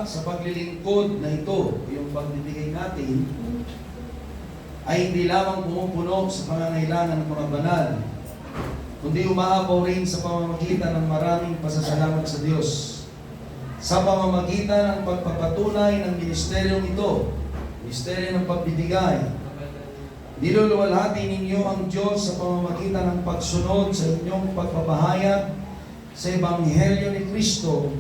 Sa paglilingkod na ito, yung pagbibigay natin, ay hindi lamang pumupuno sa pangangailangan ng mga banal, kundi umaapaw rin sa pamamagitan ng maraming pasasalamat sa Diyos. Sa pamamagitan ng pagpapatunay ng ministeryong ito, ministeryo ng pagbibigay, niluluwalhati ninyo ang Diyos sa pamamagitan ng pagsunod sa inyong pagpapahayag sa Ebanghelyo ni Kristo.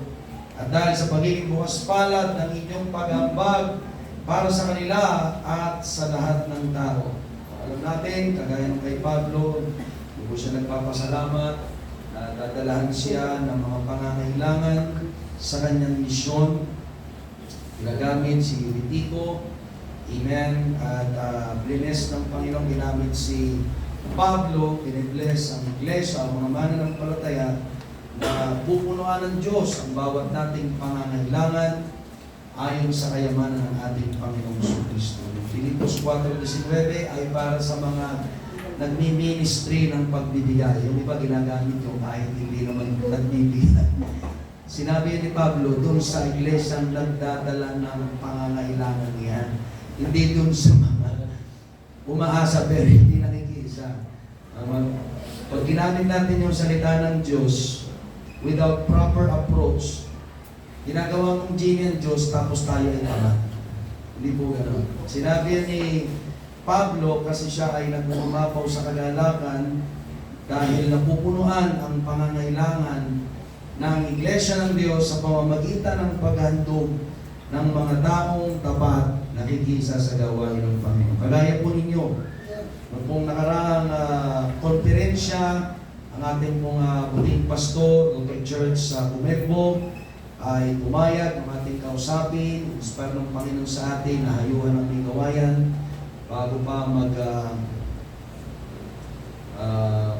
At dahil sa pagiging bukas palad ng inyong pag-ambag para sa kanila at sa lahat ng tao. Alam natin, kagaya ng kay Pablo, hindi po siya nagpapasalamat at dadalahan siya ng mga pangangailangan sa kanyang misyon. Ginagamit si Tito, amen, at bless ng Panginoon, ginamit si Pablo, binibless ang iglesia, ang mga mananampalataya, na pupunuan ng Diyos ang bawat nating pangangailangan ayon sa kayamanan ng ating Panginoong Kristo. Filipos 4:19 ay para sa mga nagmi-ministry ng pagbibigay. Yung iba ginagamit yung kahit hindi naman nagbibigay. Sinabi ni Pablo, doon sa iglesyang nagdadala ng pangangailangan niyan. Hindi doon sa mga umaasa pero hindi nakikiisa. Pag ginamit natin yung salita ng Diyos, without proper approach, ginagawa mong genie ang Diyos tapos tayo ay tama. Hindi po gano'n. Sinabi ni Pablo kasi siya ay nagmumapaw sa kagalakan dahil napupunuan ang pangangailangan ng Iglesia ng Diyos sa pamamagitan ng paghandog ng mga taong tapat nakikisa sa gawain ng Panginoon. Kagaya po ninyo, noong pong nakaraang konferensya, ang ating pong puting pastor, Dr. Church sa Kumegbo, ay pumayag ng ating kausapin, inspire ng Panginoon sa atin, nahayuhan ng gawayan, bago pa mag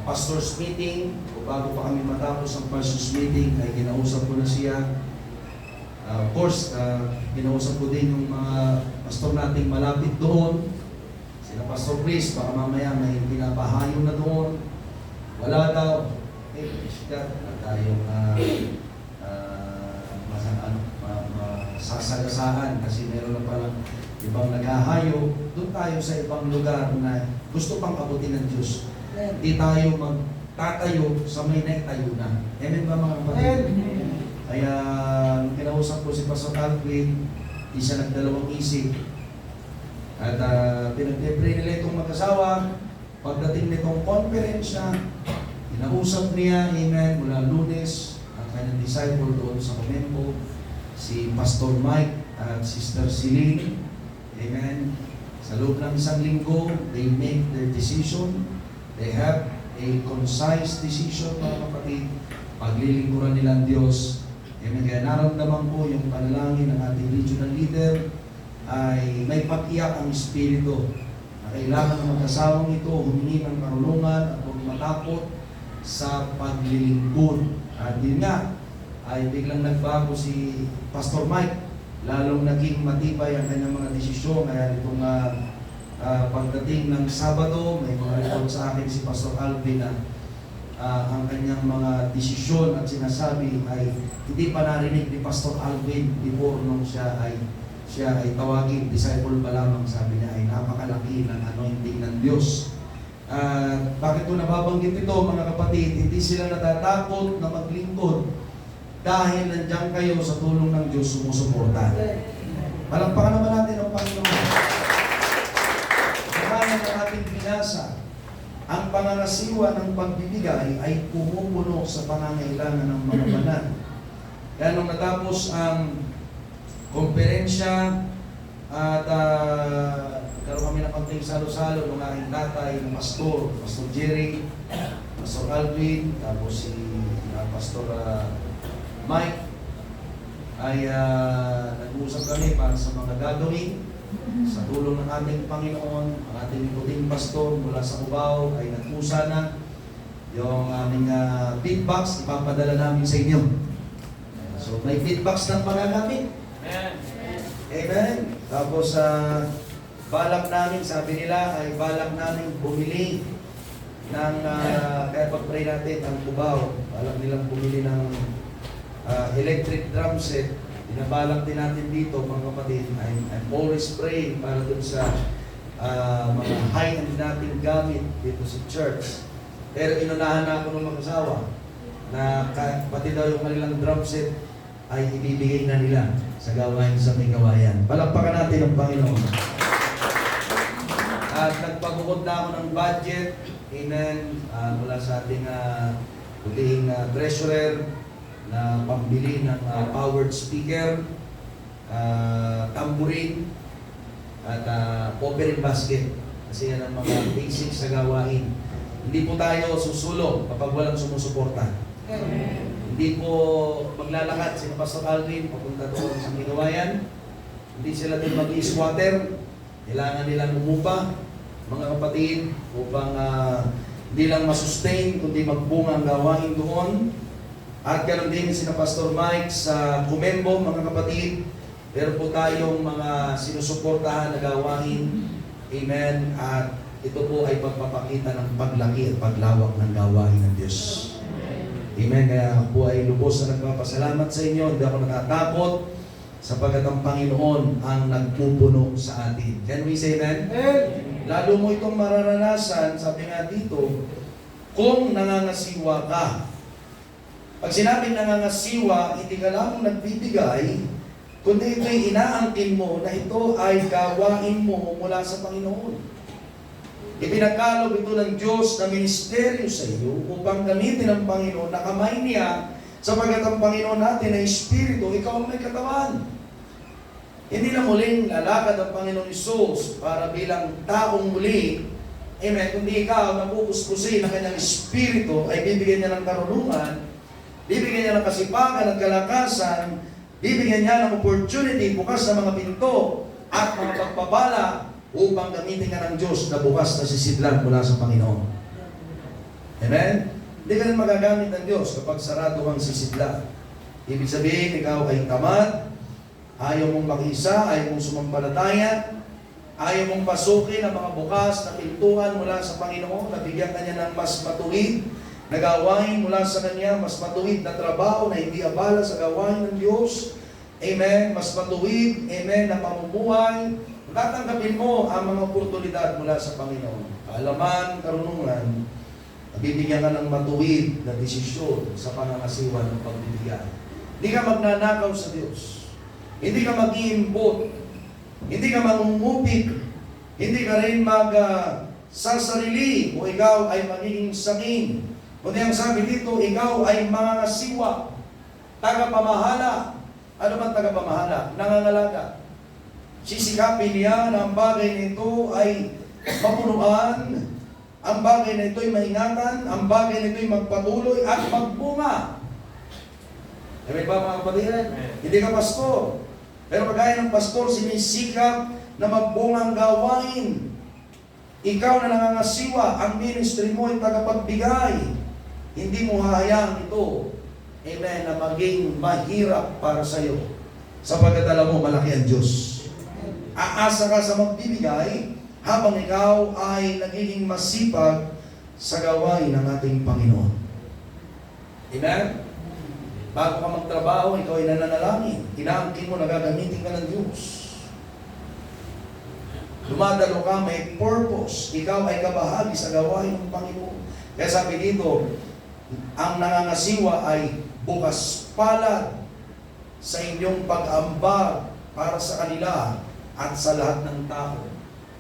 pastor's meeting, o bago pa kami matapos ang pastor's meeting, ay kinausap ko na siya. Of course, kinausap ko din yung mga pastor nating malapit doon, sila Pastor Chris, baka mamaya may pinapahayo na doon. Wala daw. Tayong masasagasaan kasi meron na palang ibang naghahayo. Doon tayo sa ibang lugar na gusto pang abutin ng Diyos. Hindi tayo magtatayo sa may naitayo na. Amen ba mga kapatid? Kaya nung kinausap ko si Pastor Alvin, di siya nagdalawang isip. At pinag-pray nila itong mag-asawa. Pagdating nitong konferensya, inausap niya, amen, mula Lunes, ang kanyang disciple doon sa Comembo, si Pastor Mike at Sister Celine, amen. Sa loob ng isang linggo, they make their decision. They have a concise decision, mga kapatid. Paglilingkuran nila ang Diyos. Amen. Kaya naramdaman ko yung panalangin ng ating regional leader ay may pag-iyak ang Espiritu. Kailangan ng mag-asawang ito humingi ng karunungan at huwag matakot sa paglilingkod. At yun nga, ay biglang nagbago si Pastor Mike. Lalong naging matibay ang kanyang mga desisyon. Kaya itong pagdating ng Sabado, may mga report sa akin si Pastor Alvin na ang kanyang mga desisyon at sinasabi ay hindi pa narinig ni Pastor Alvin before nung siya ay tawagin, disciple pa lamang, sabi niya ay napakalaki ng anointing ng Diyos. Bakit ko nababanggit ito mga kapatid? Hindi sila natatakot na maglingkod dahil nandiyan kayo sa tulong ng Diyos sumusuporta. Palampakan naman natin ang Panginoon. Kaya ng ating binasa, ang pangangasiwa ng pagbibigay ay pumupuno sa pangangailangan ng mga banal. Kaya nung natapos ang konferensya at karoon kami ng konting salo-salo ng aking tatay, ng Pastor Jerry, Pastor Alvin, tapos si Pastor Mike, ay nag-uusap kami para sa mga gagawin. Sa tulong ng ating Panginoon, ang ating puting pastor mula sa Cubao ay nag-usa na yung aming feedbacks, ipapadala namin sa inyo. So may feedbacks ng pagagamit. Amen. Tapos balak namin, sabi nila, ay balak namin bumili ng, kaya pag-pray natin ang Cubao, balak nilang bumili ng electric drum set. Binabalak din natin dito, mga kapatid. I'm always praying para dun sa mga high-end nating gamit dito sa church. Pero inunahan na ako ng mag-asawa na pati daw yung kanilang drum set ay ibibigay na nila sa gawain sa may gawayan. Palakpakan natin ang Panginoon. At nagpabukod na ako ng budget, amen, mula sa ating huling treasurer na pambili ng powered speaker, tambourine, at offering basket. Kasi yan ang mga basics sa gawain. Hindi po tayo susulong kapag walang sumusuporta. Hindi po maglalakad si Pastor Alvin papunta doon sa Migawayan. Hindi sila din mag-i-squatter. Kailangan nilang umupa, mga kapatid, upang hindi lang masustain, kundi magbunga ang gawain doon. At ganoon din si Pastor Mike sa Kumembo, mga kapatid. Pero po tayong mga sinusuportahan na gawain. Amen. At ito po ay pagpapakita ng paglaki at paglawak ng gawain ng Diyos. Amen. Kaya po ay lubos na nagpapasalamat sa inyo. Hindi ako natatakot sapagkat ang Panginoon ang nagpupuno sa atin. Can we say amen? Lalo mo itong mararanasan, sabi nga dito, kung nangangasiwa ka. Pag sinabing nangangasiwa, hindi ka lamang nagbibigay, kundi ito'y inaangkin mo na ito ay gawain mo mula sa Panginoon. Ipinagkaloob ito ng Diyos na ministeryo sa iyo upang gamitin ng Panginoon na kamay niya sapagkat ang Panginoon natin ay Espiritu, ikaw ang may katawan. Hindi na muling lalakad ang Panginoon Isus para bilang taong muli, amen, kundi ikaw napupuspusin ng kanyang Espiritu ay bibigyan niya ng karunungan, bibigyan niya ng kasipagan at kalakasan, bibigyan niya ng opportunity, bukas na mga pinto at mga pagpapala upang gamitin ka ng Diyos na bukas na sisidlan mula sa Panginoon. Amen? Hindi ka rin magagamit ng Diyos kapag sarado kang sisidlan. Ibig sabihin, ikaw ay tamad, ayaw mong makisa, ayaw mong sumampalataya, ayaw mong pasukin ang mga bukas na pintuan mula sa Panginoon, nabigyan ka niya ng mas matuwid na gawain mula sa Kanya, mas matuwid na trabaho na hindi abala sa gawain ng Diyos. Amen? Mas matuwid, amen, na pamumuhay. Tatanggapin mo ang mga oportunidad mula sa Panginoon. Kaalaman, karunungan, bibigyan ka ng matuwid na desisyon sa pangangasiwa ng pagbibigay. Hindi ka magnanakaw sa Diyos. Hindi ka mag-iimbot. Hindi ka mangungupit. Hindi ka rin sasarili o ikaw ay magiging saking. Kundi ang sabi dito, ikaw ay mangangasiwa. Tagapamahala. Ano man tagapamahala? Nangangalaga. Sisikapin niya na ang bagay nito ay mapunuan, ang bagay na ito ay maingatan, ang bagay na ito ay magpatuloy at magbunga. Amen ba mga kapatid? Hindi ka pastor. Pero kagaya ng pastor, sinisikap na magbunga ang gawain. Ikaw na nangangasiwa, ang ministry mo ay tagapagbigay. Hindi mo hahayaan ito, amen, na maging mahirap para sa iyo. Sapagkat alam mo, malaki ang Diyos. Aasa ka sa magbibigay habang ikaw ay nagiging masipag sa gawain ng ating Panginoon. Amen? Bago ka magtrabaho, ikaw ay nananalangin. Inaangkin mo na gagamitin ka ng Diyos. Dumadalo ka, may purpose. Ikaw ay kabahagi sa gawain ng Panginoon. Kaya sabi dito, ang nangangasiwa ay bukas palad sa inyong pag-ambag para sa kanila at sa lahat ng tao.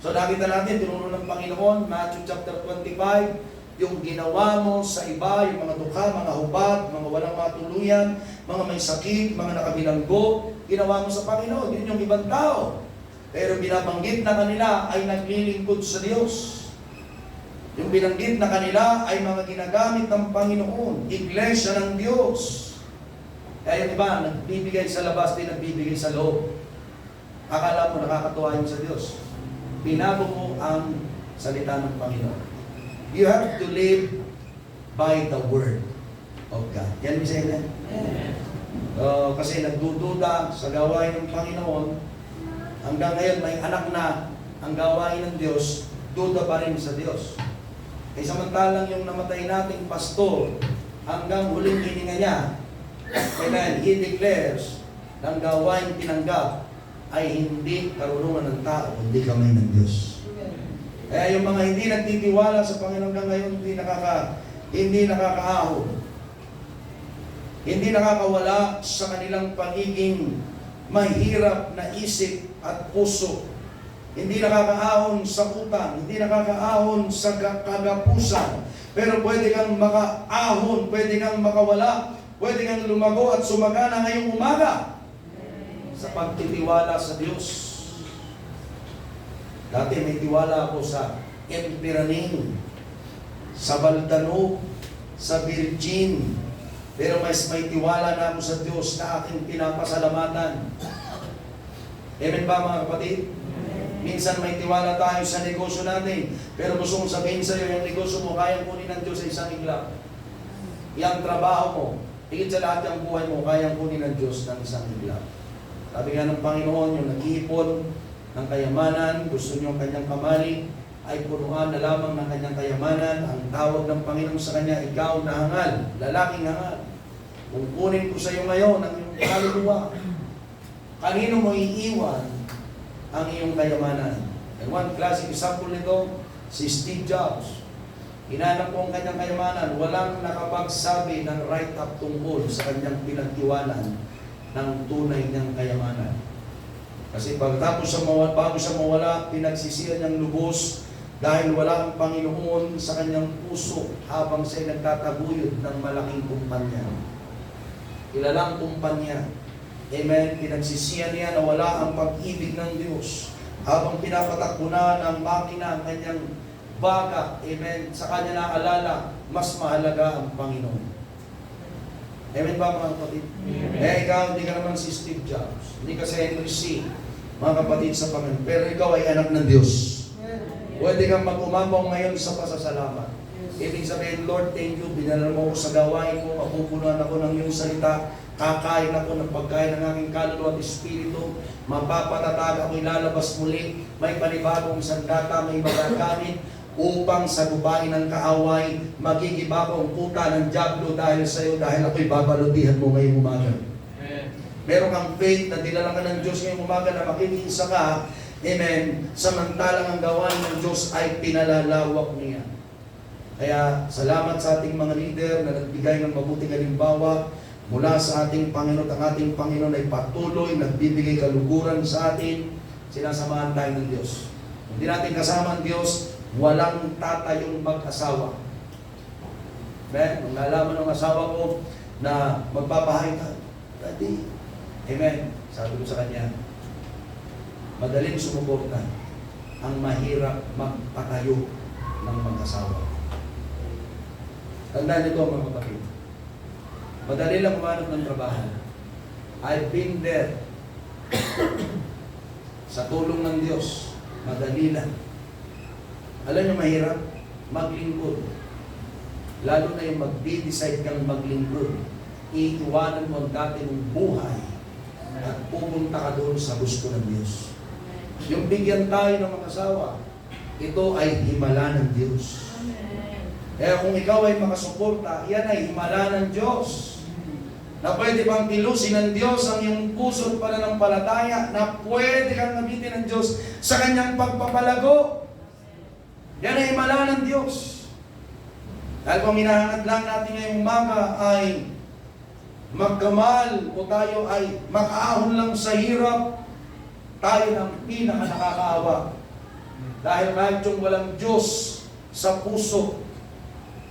So nakita natin, tinuro ng Panginoon, Matthew chapter 25, yung ginawa mo sa iba, yung mga dukha, mga hubad, mga walang matuluyan, mga may sakit, mga nakabilanggo, ginawa mo sa Panginoon, yun yung ibang tao. Pero binabanggit na kanila ay naglilingkod sa Diyos. Yung binanggit na kanila ay mga ginagamit ng Panginoon, iglesia ng Diyos. Kaya yung iba, nagbibigay sa labas, din nagbibigay sa loob. Akala mo nakakatuwa yun sa Diyos. Binago mo ang salita ng Panginoon. You have to live by the Word of God. Yan mo say amen? Kasi nagdududa sa gawain ng Panginoon. Hanggang ngayon may anak na ang gawain ng Diyos, duda pa rin sa Diyos. Eh samantalang yung namatay nating pastor, hanggang huling hininga niya, amen, he declares ng gawain tinanggap ay hindi karunungan ng tao, hindi kamay ng Diyos. Kaya yung mga hindi nagtitiwala sa Panginoon hanggang ngayon, hindi nakakaahon. Hindi nakakawala sa kanilang pagiging mahirap na isip at puso. Hindi nakakaahon sa utang, hindi nakakaahon sa kagapusan. Pero pwede kang makaahon, pwede kang makawala, pwede kang lumago at sumagana ngayong umaga sa pagtitiwala sa Diyos. Dati may tiwala ako sa Empiraning, sa Baldanog, sa Virgin. Pero mas may tiwala na ako sa Diyos na aking pinapasalamatan. Amen ba mga kapatid? Minsan may tiwala tayo sa negosyo natin, pero gusto kong sabihin sa iyo, yung negosyo mo, kayang kunin ng Diyos sa isang iglap. Yung trabaho mo, higit sa lahat yung buhay mo, kayang kunin ng Diyos ng isang iglap. Sabi nga ng Panginoon, yung nag-iipon ng kayamanan, gusto niyo ang kanyang kamali, ay punuan na lamang ng kanyang kayamanan. Ang tawag ng Panginoon sa kanya, ikaw na hangal, lalaking hangal. Kung kunin ko sa iyo ngayon ang iyong kaluluwa, kanino mo iiwan ang iyong kayamanan? And one classic example nito, si Steve Jobs. Hinanap ko ang kanyang kayamanan, walang nakapagsabi ng write-up tungkol sa kanyang pinagtiwanan ng tunay niyang kayamanan. Kasi bago siya mawala, pinagsisihan niyang lubos dahil wala ang Panginoon sa kanyang puso habang siya nagtataguyod ng malaking kumpanya. Kilalang kumpanya. Amen. Pinagsisihan niya na wala ang pag-ibig ng Diyos habang pinapatakbo na ng makina ang kanyang baga. Amen. Sa kanya naalala, mas mahalaga ang Panginoon. Amen ba mga kapatid? Ikaw, hindi ka naman si Steve Jobs. Hindi ka si Henry C. Mga kapatid sa Panginoon. Pero ikaw ay anak ng Diyos. Pwede kang mag-umabaw ngayon sa pasasalamat. Ibig sabihin, Lord, thank you. Binala mo ako sa gawain ko. Mapupunuan ako ng iyong salita. Kakain ako ng pagkain ng aking kaluluwa at espiritu. Mapapatatag ako, ilalabas muli. May panibagong sandata, may magagamit upang sa gubain ng kaaway, magigiba ko ang puta ng diablo dahil sa iyo, dahil ako'y babalutihan mo ngayong umaga. Meron kang faith na dinala ka ng Diyos ngayong umaga na makikisa ka. Amen. Samantalang ang gawain ng Diyos ay pinalalawak niya. Kaya salamat sa ating mga leader na nagbigay ng mabuting halimbawa mula sa ating Panginoon. Ang ating Panginoon ay patuloy nagbibigay kaluguran sa atin. Sinasamahan tayo ng Diyos. Hindi natin kasama ang Diyos, walang tatayong mag-asawa. Nung nalaman ng asawa ko na magpapahay ka, Daddy, amen. Sabi ko sa kanya, madaling sumuporta ang mahirap magpatayo ng mag-asawa. Tandaan nito mga kapatid. Madali lang umanap ng trabaho. I've been there. Sa tulong ng Diyos, madali lang. Alam niyo mahirap? Maglingkod. Lalo na yung mag-decide kang maglingkod. Iiwanan mo ang dati mong buhay at pupunta ka doon sa gusto ng Diyos. Yung bigyan tayo ng mga asawa, ito ay himala ng Diyos. Kaya kung ikaw ay makasuporta, yan ay himala ng Diyos. Na pwede bang pilusin ng Diyos ang iyong puso at pananampalataya, na pwede kang gamitin ng Diyos sa kanyang pagpapalago. Yan ay himala ng Diyos. Dahil kung hinahangad lang natin ngayong umaga ay magkamal o tayo ay makaahon lang sa hirap, tayo ng pinaka nakakaawa. Dahil kahit yung walang Diyos sa puso,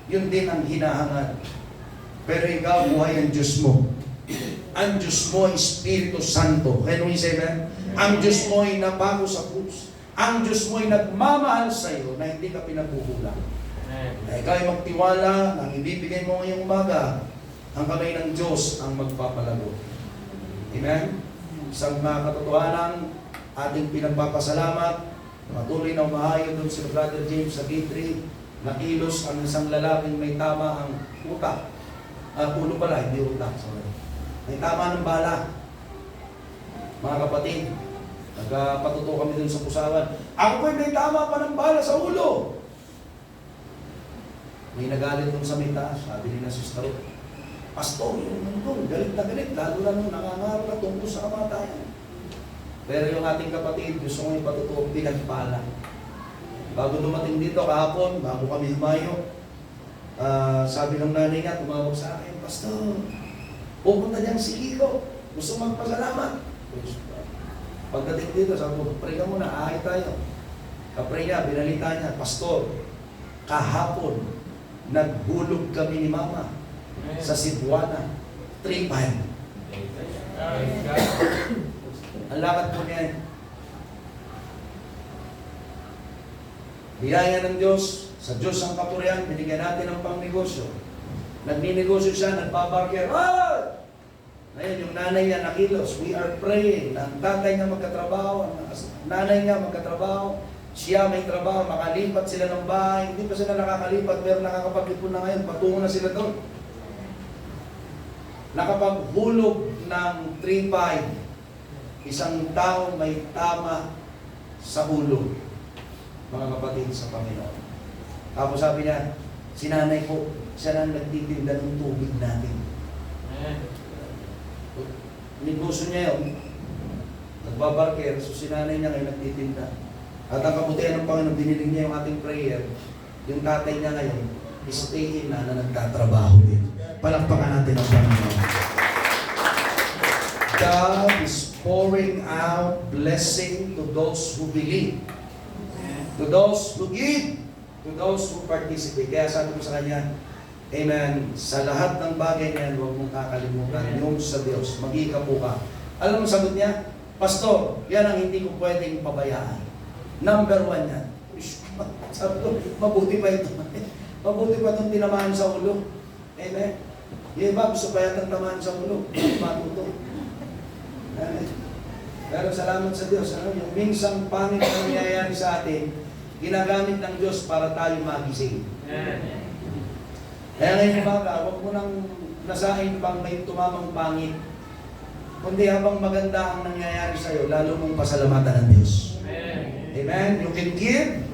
yun din ang hinahangad. Pero ikaw, buhay ang Diyos mo. Ang Diyos mo ay Espiritu Santo. Kaya nung isa, ang Diyos mo ay nabago sa puso. Ang Diyos mo ay nagmamahal sa iyo na hindi ka pinapuhulang. Na ikaw ay magtiwala na ibibigay mo ngayong umaga, ang kamay ng Diyos ang magpapalago. Amen? Isang katotohanan, ating pinagpapasalamat, patuloy na umahayo doon si Brother James sa G3, nakilos ang isang lalaking may tama ang utak. Ulo pala, hindi utak. Sorry. May tama ng bala. Mga kapatid, nagpatuto kami doon sa pusawan. Ako po'y may tama pa ng bala sa ulo. May nagalit doon sa may taas, sabi ni na Sister Ruth. pastor, yung nandun, galit na galit, lalo na nung nangangaral na tungkol sa kamatayan. Pero yung ating kapatid, gusto kong ipatutuwa, pinagpala. Bago dumating dito kahapon, bago kami humayo, sabi ng nanay niya, tumawag sa akin, Pastor, pupunta niyang si Kiko, gusto magpasalamat. Pagdating dito, sabi ko, pray ka muna, ahay tayo. Kapray niya, binalita niya, Pastor, kahapon, naghulog kami ni Mama sa Cebuana, 3-5. Ang lakad po niya, biyaya ng Diyos, sa Diyos ang kapurihan, binigyan natin ng pangnegosyo. Nagninegosyo siya, nagbabarker, ngayon yung nanay niya nakilos, we are praying, na ang tatay niya magkatrabaho, ang nanay niya magkatrabaho, siya may trabaho, makalipat sila ng bahay, hindi pa sila nakakalipat, pero nakakapaglipon na ngayon, patungo na sila doon. Nakapaghulog ng 3-5, isang tao may tama sa ulo, mga kapatid sa Panginoon. Tapos sabi niya, si nanay ko, siya na nagtitinda ng tubig natin. Negosyo niya yun, nagbabarker, so si nanay niya ngayon nagtitinda. At ang kabutihan ng Panginoon, biniling niya yung ating prayer, yung tatay niya ngayon, stay in na nagtatrabaho din. Palakpakan natin ang Panginoon. God is pouring out blessing to those who believe, to those who give, to those who participate. Kaya sabi ko sa kanya, Amen, sa lahat ng bagay na yan, huwag mong kakalimutan yung sa Diyos. Mag-ikapo ka. Alam mo sagot niya, Pastor, yan ang hindi ko pwedeng pabayaan. Number 1 yan. Sabi ko, mabuti pa ito. Mabuti pa itong tinamaan sa ulo. Amen. Yung iba, gusto pa yatang tamaan sa ulo. Matuto. Amen. Pero salamat sa Diyos. Ano? Yung minsang pangit na nangyayari sa atin, ginagamit ng Diyos para tayo magising. Amen. Kaya ngayon umaga, huwag mo nang nasahin pang may tumamang pangit. Kundi habang maganda ang nangyayari sa iyo, lalo mong pasalamatan ng Diyos. Amen. Amen. You can give.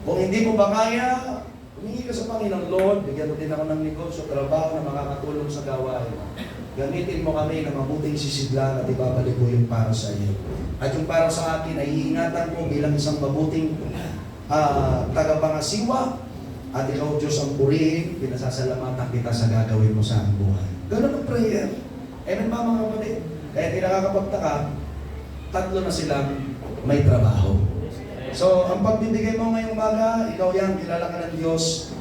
Kung hindi mo ba kaya, humingi ka sa Panginoon, Lord, bigyan mo din ako ng negosyo, trabaho na makakatulong sa gawain. Gamitin mo kami na mabuting sisidlan at ibabalik ko yung para sa iyo. At yung para sa akin ay iingatan ko bilang isang mabuting tagapangasiwa. At ikaw, Diyos, ang purihin, pinasasalamatan kita sa gagawin mo sa aking buhay. Ganun ang prayer. Amen ba mga kapatid? Kaya di nakakapagtaka, 3 na silang may trabaho. So, ang pagbibigay mo ngayong umaga, ikaw yan, kilala ka ng Diyos.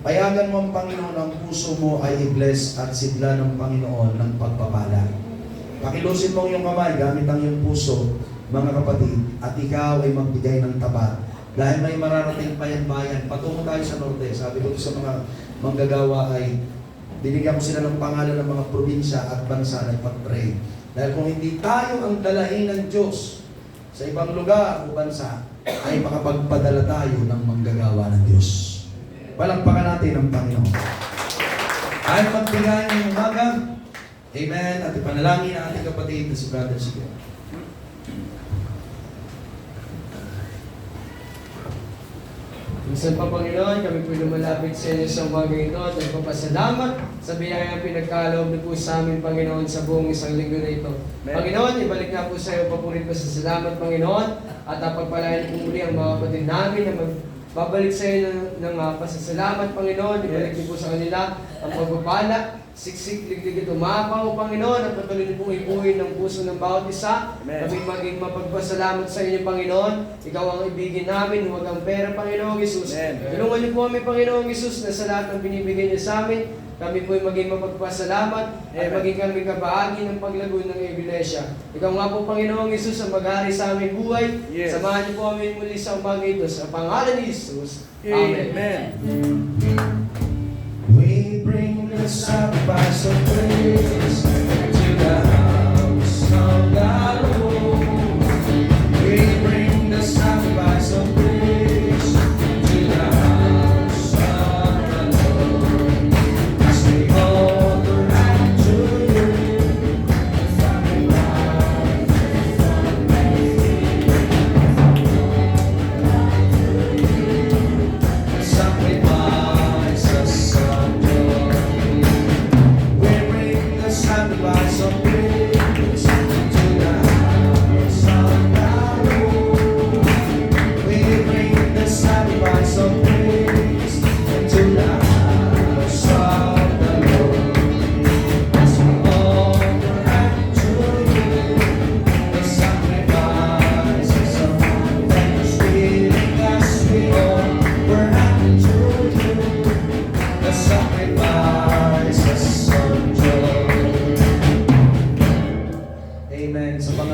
Payagan mo ang Panginoon, ang puso mo ay i-bless at sigla ng Panginoon ng pagpapala. Pakilusin mo yung kamay, gamit ang iyong puso, mga kapatid, at ikaw ay magbigay ng tapat. Dahil may mararating pa yan bayan, patungo tayo sa norte. Sabi ko sa mga manggagawa ay binigyan ko sila ng pangalan ng mga probinsya at bansa na pag-pray. Dahil kung hindi tayo ang dalahin ng Diyos sa ibang lugar o bansa, ay makapagpadala tayo ng manggagawa ng Diyos. Palakpakan natin ang Panginoon. Ay magbigay ng umaga. Amen. At ipanalangin ang ating kapatid na si Brother Sigel. Minsan pa, Panginoon, kami po lumalapit sa inyo sa umaga ito at nagpapasalamat sa biyayang pinagkaloob niyo po sa amin, Panginoon, sa buong isang linggo na ito. Amen. Panginoon, ibalik na po sa iyo, papurit po sa salamat, Panginoon, at pagpalain po muli ang mga kapatid namin na magbabalik sa iyo ng pasasalamat, Panginoon. Ibalik niyo po sa kanila ang pagpapala, siksik, liglig at umapaw, Panginoon, at patuloy niyo pong ipuhin ng puso ng bawat isa. Kami maging mapagpasalamat sa inyo, Panginoon. Ikaw ang ibigin namin, huwag ang pera, Panginoong Isus. Tulungan niyo po kami, Panginoong Isus, na sa lahat ng binibigay niyo sa amin, kami po ay maging mapagpasalamat at maging kami kabahagi ng paglago ng Iglesia. Ikaw nga po, Panginoong Isus, ang maghari sa aming buhay. Samahan niyo po kami muli sa umaga ito. Sa pangalan ni Isus. Amen. We bring the sacrifice of praise to the house of God. We bring the sacrifice of praise to the house of the Lord. As we offer unto you the sacrifice of praise. Sacrifice of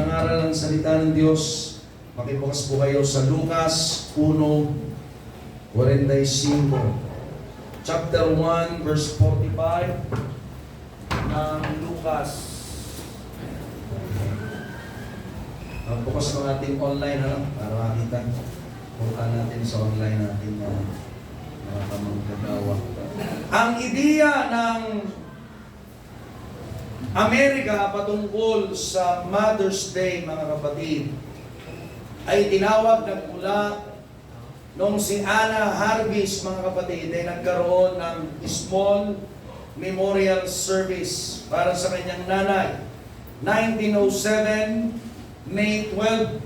mangaral ng salita ng Diyos, makibukas po kayo sa Lucas 1:45. Chapter 1, verse 45 ng Lucas. Bukas ng ating online, para makita. Punta natin sa online natin na mga kamagkagawa. Ang ideya ng Amerika patungkol sa Mother's Day, mga kapatid, ay tinawag na mula nung si Anna Jarvis, mga kapatid, ay nagkaroon ng small memorial service para sa kanyang nanay. 1907, May 12.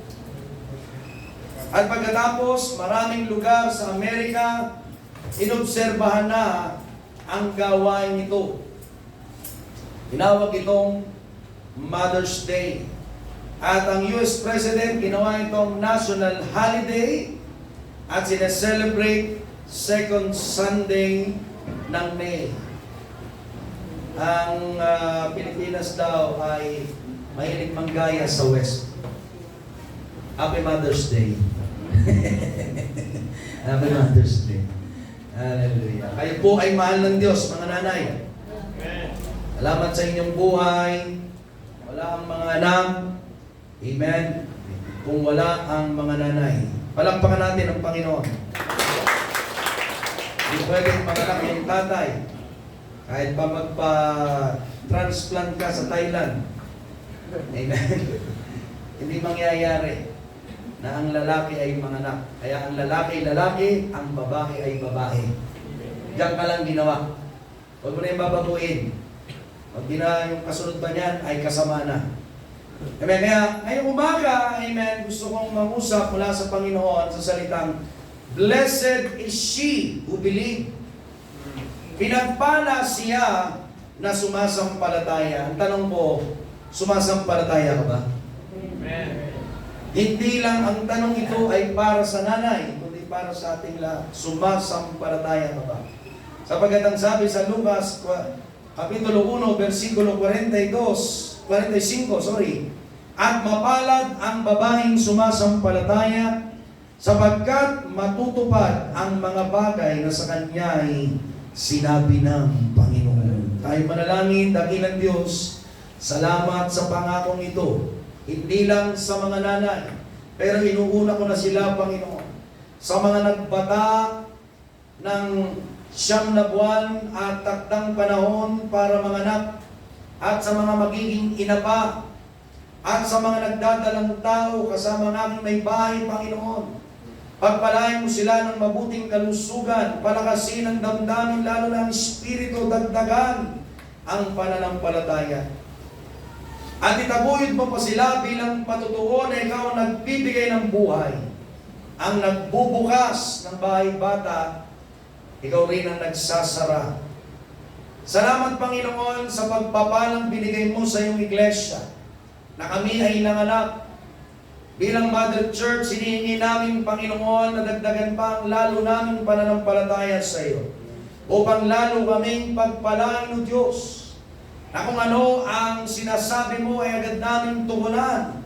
At pagkatapos, maraming lugar sa Amerika, inobserbahan na ang gawain ito. Tinawag itong Mother's Day. At ang US President, ginawa itong national holiday at sineselebrate second Sunday ng May. Ang Pilipinas daw ay mahilig manggaya sa West. Happy Mother's Day. Happy Mother's Day. Hallelujah. Kayo po ay mahal ng Diyos, mga nanay. Salamat sa inyong buhay. Wala ang mga anak. Amen. Kung wala ang mga nanay. Palampakan natin ang Panginoon. Hindi pwedeng manganak yung tatay. Kahit pa magpa-transplant ka sa Thailand. Amen. Hindi mangyayari na ang lalaki ay manganak. Kaya ang lalaki, ang babae ay babae. Diyan ka lang ginawa. Huwag mo na yung babaguhin. Pag gina yung kasunod pa niyan, ay kasama na. Amen. Kaya ngayong umaga, amen, gusto kong mangusap mula sa Panginoon sa salitang, Blessed is she who believe. Pinagpala siya na sumasampalataya. Ang tanong ko, sumasampalataya ka ba? Amen. Hindi lang ang tanong ito ay para sa nanay, kundi para sa ating lahat. Sumasampalataya ka ba? Sapagkat ang sabi sa Lucas, Kapitulo 1, versikulo 45, At mapalad ang babaeng sumasampalataya, sapagkat matutupad ang mga bagay na sa kanya ay sinabi ng Panginoon. Tayo manalangin, dakilang Diyos, salamat sa pangakong ito. Hindi lang sa mga nanay, pero inuuna ko na sila, Panginoon, sa mga nagbata ng 9 na buwan at takdang panahon para manganak, at sa mga magiging ina pa, at sa mga nagdadalang tao kasama namin may bahay, Panginoon. Pagpalain mo sila ng mabuting kalusugan, palakasin ang damdamin, lalo na ang espiritu, dagdagan ang pananampalataya. At itaguyod mo pa sila bilang patutuo na ikaw ang nagbibigay ng buhay, ang nagbubukas ng bahay bata, ikaw rin ang nagsasara. Salamat, Panginoon, sa pagpapalang binigay mo sa iyong iglesia, na kami ay nanganak. Bilang Mother Church, hinihingi namin, Panginoon, na dagdagan pa ang lalo naming pananampalataya sa iyo, upang lalo kaming pagpalain o Diyos, na kung ano ang sinasabi mo ay agad naming tugunan,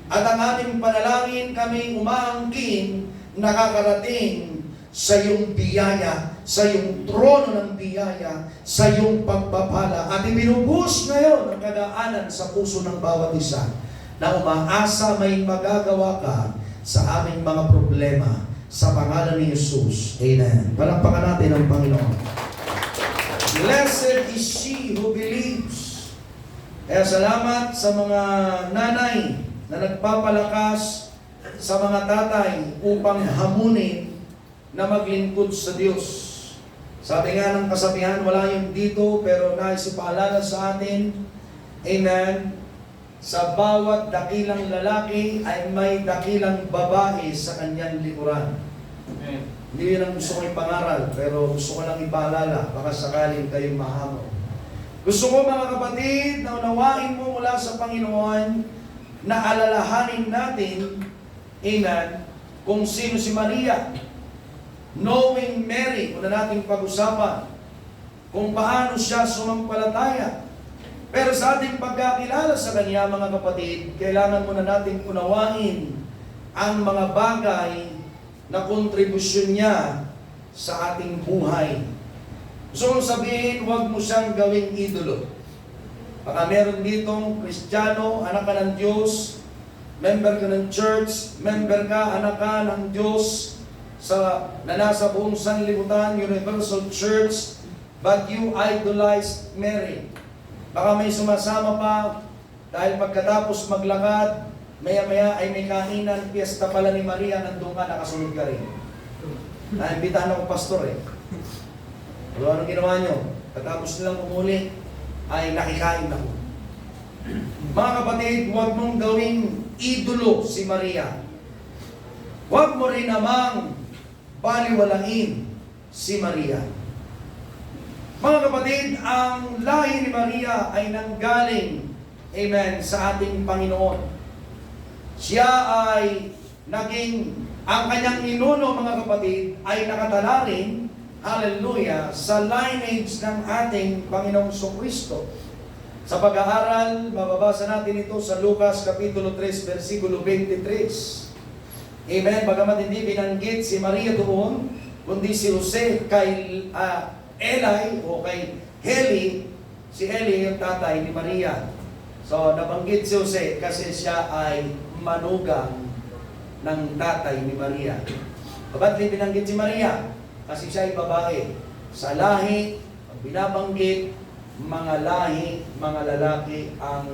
at ang aming panalangin kami umaangkin, nakakarating sa iyong biyaya, sa iyong trono ng biyaya, sa iyong pagpapala. At ibinubuhos ngayon ang kadaanan sa puso ng bawat isa, na umaasa may magagawa ka sa aming mga problema, sa pangalan ni Jesus. Amen. Palakpakan natin ang Panginoon. Blessed is she who believes. Kaya salamat sa mga nanay na nagpapalakas sa mga tatay upang hamunin na maglingkod sa Diyos. Sabi nga ng kasabihan, wala yung dito, pero naisipaalala sa atin, amen, sa bawat dakilang lalaki ay may dakilang babae sa kanyang likuran. Amen. Hindi yun ang gusto kong ipangaral, pero gusto ko lang ipaalala, baka sakaling kayong mahamon. Gusto ko, mga kapatid, na unawain mo mula sa Panginoon na alalahanin natin, amen, kung sino si Maria. Knowing Mary, una nating pag-usapan, kung paano siya sumampalataya. Pero sa ating pagkakilala sa Kanya, mga kapatid, kailangan muna natin unawain ang mga bagay na kontribusyon niya sa ating buhay. Gusto kong sabihin, huwag mo siyang gawing idolo. Baka meron ditong Kristiyano, anak ka ng Diyos, member ka ng church, member ka, anak ka ng Diyos, na nasa buong sanlibutan, Universal Church, but you idolize Mary. Baka may sumasama pa, dahil pagkatapos maglakad, maya-maya ay may kainan, piyesta pala ni Maria, nandun ka, nakasunod ka rin. Naimbitahan ako pastor eh. Pero anong ginawa nyo? Pagkatapos nilang umuli, ay nakikain ako. Mga kapatid, huwag mong gawing idolo si Maria. Huwag mo rin namang baliwalain si Maria. Mga kapatid, ang lahi ni Maria ay nanggaling, amen, sa ating Panginoon. Siya ay ang kanyang ninuno, mga kapatid, ay nakatala rin, hallelujah, sa lineage ng ating Panginoong Kristo. Sa pag-aaral, mababasa natin ito sa Lucas Kapitulo 3, versikulo 23. Amen, bagamat hindi binanggit si Maria doon, kundi si Jose kay Eli o kay Heli, si Heli yung tatay ni Maria. So, nabanggit si Jose kasi siya ay manugang ng tatay ni Maria. Ba't din binanggit si Maria? Kasi siya ay babae. Sa lahi, pag binabanggit, mga lahi, mga lalaki ang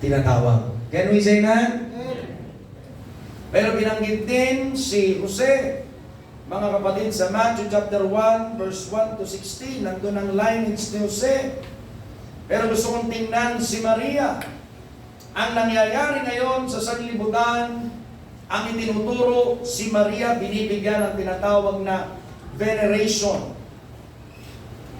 tinatawag. Can we say that? Pero binanggit din si Jose. Mga kapatid, sa Matthew chapter 1, verse 1 to 16, nandun ang lineage ni Jose. Pero gusto kong tingnan si Maria. Ang nangyayari ngayon sa sanlibutan, ang itinuturo si Maria, binibigyan ng tinatawag na veneration.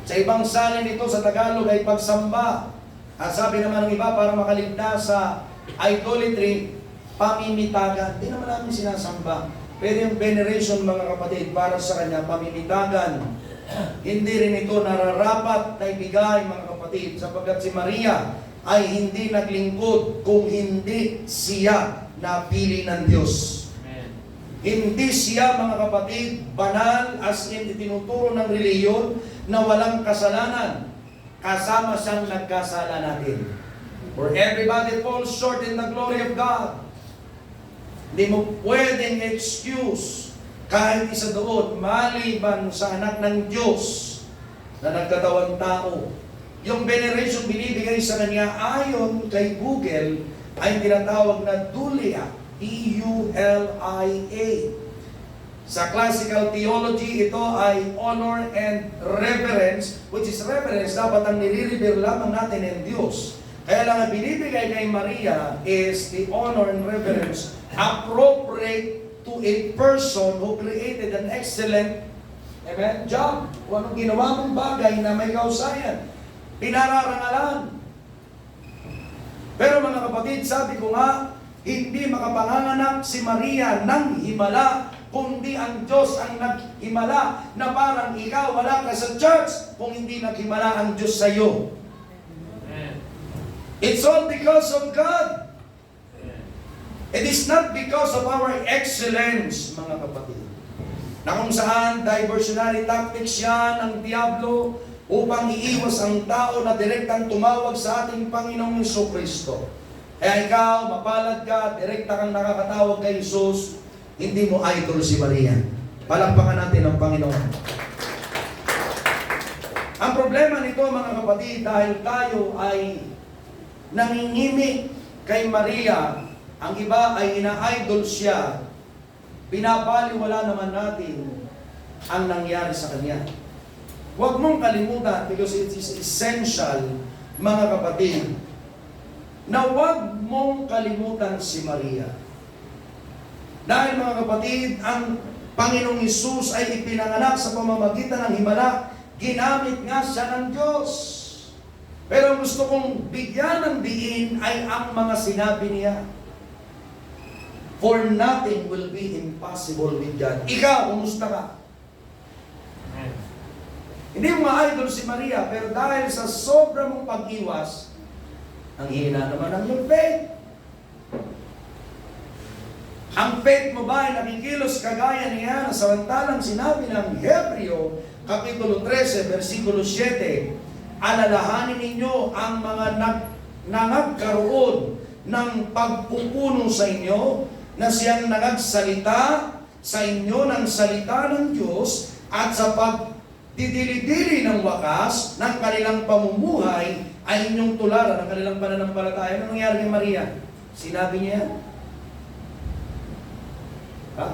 Sa ibang salin ito sa Tagalog ay pagsamba. At sabi naman ng iba, para makaligtas sa idolatry, pamimitagan. Hindi naman namin sinasamba. Pero yung veneration, mga kapatid, para sa kanya, pamimitagan. Hindi rin ito nararapat na ibigay, mga kapatid, sapagkat si Maria ay hindi naglingkod kung hindi siya napili ng Diyos. Amen. Hindi siya, mga kapatid, banal as in itinuturo ng reliyon na walang kasalanan. Kasama siyang nagkasala natin. For everybody falls short in the glory of God. Hindi mo pwedeng excuse kahit isa doon, maliban sa anak ng Diyos na nagkatawang tao. Yung veneration binibigay sa kanya ayon kay Google ay tinatawag na dulia, D-U-L-I-A. Sa classical theology, ito ay honor and reverence, which is reverence, dapat ang nire-revere lamang natin ng Diyos. Kaya lang ang binibigay kay Maria is the honor and reverence appropriate to a person who created an excellent, amen, job. Kung anong ginawa mong bagay na may kausayan, pinararangalan. Pero mga kapatid, sabi ko nga, hindi makapanganganak si Maria ng himala, kundi ang Diyos ang naghimala, na parang ikaw wala ka sa church kung hindi naghimala ang Diyos sa iyo. It's all because of God. It is not because of our excellence, mga kapatid. Na kung saan diversionary tactics yan ng Diablo upang iiwas ang tao na direktang tumawag sa ating Panginoong Kristo. Kaya ikaw, mapalad ka, direkta kang nakakatawag kay Jesus, hindi mo idol si Maria. Palakpakan natin ang Panginoon. Ang problema nito, mga kapatid, dahil tayo ay nangingimik kay Maria, ang iba ay ina-idol siya, binabaliwala naman natin ang nangyari sa kanya. Huwag mong kalimutan, because it is essential, mga kapatid, na huwag mong kalimutan si Maria. Dahil, mga kapatid, ang Panginoong Hesus ay ipinanganak sa pamamagitan ng himala, ginamit nga siya ng Diyos. Pero ang gusto kong bigyan ng diin ay ang mga sinabi niya. For nothing will be impossible with God. Ikaw, kumusta ka? Hindi mo ma-idol si Maria, pero dahil sa sobra mong pag-iwas, Ang hina naman ng iyong faith. Ang faith mo ba ay nakikilos kagaya niya na samantalang sinabi ng Hebreo, Kapitulo 13, versikulo 7, alalahanin ninyo ang mga nangagkaroon ng pagpupuno sa inyo na siyang nagsalita sa inyo ng salita ng Diyos at sa pagdidili-dili ng wakas ng kanilang pamumuhay ay inyong tularan ng kanilang pananampalataya. Ano nangyari kay Maria? Sinabi niya yan.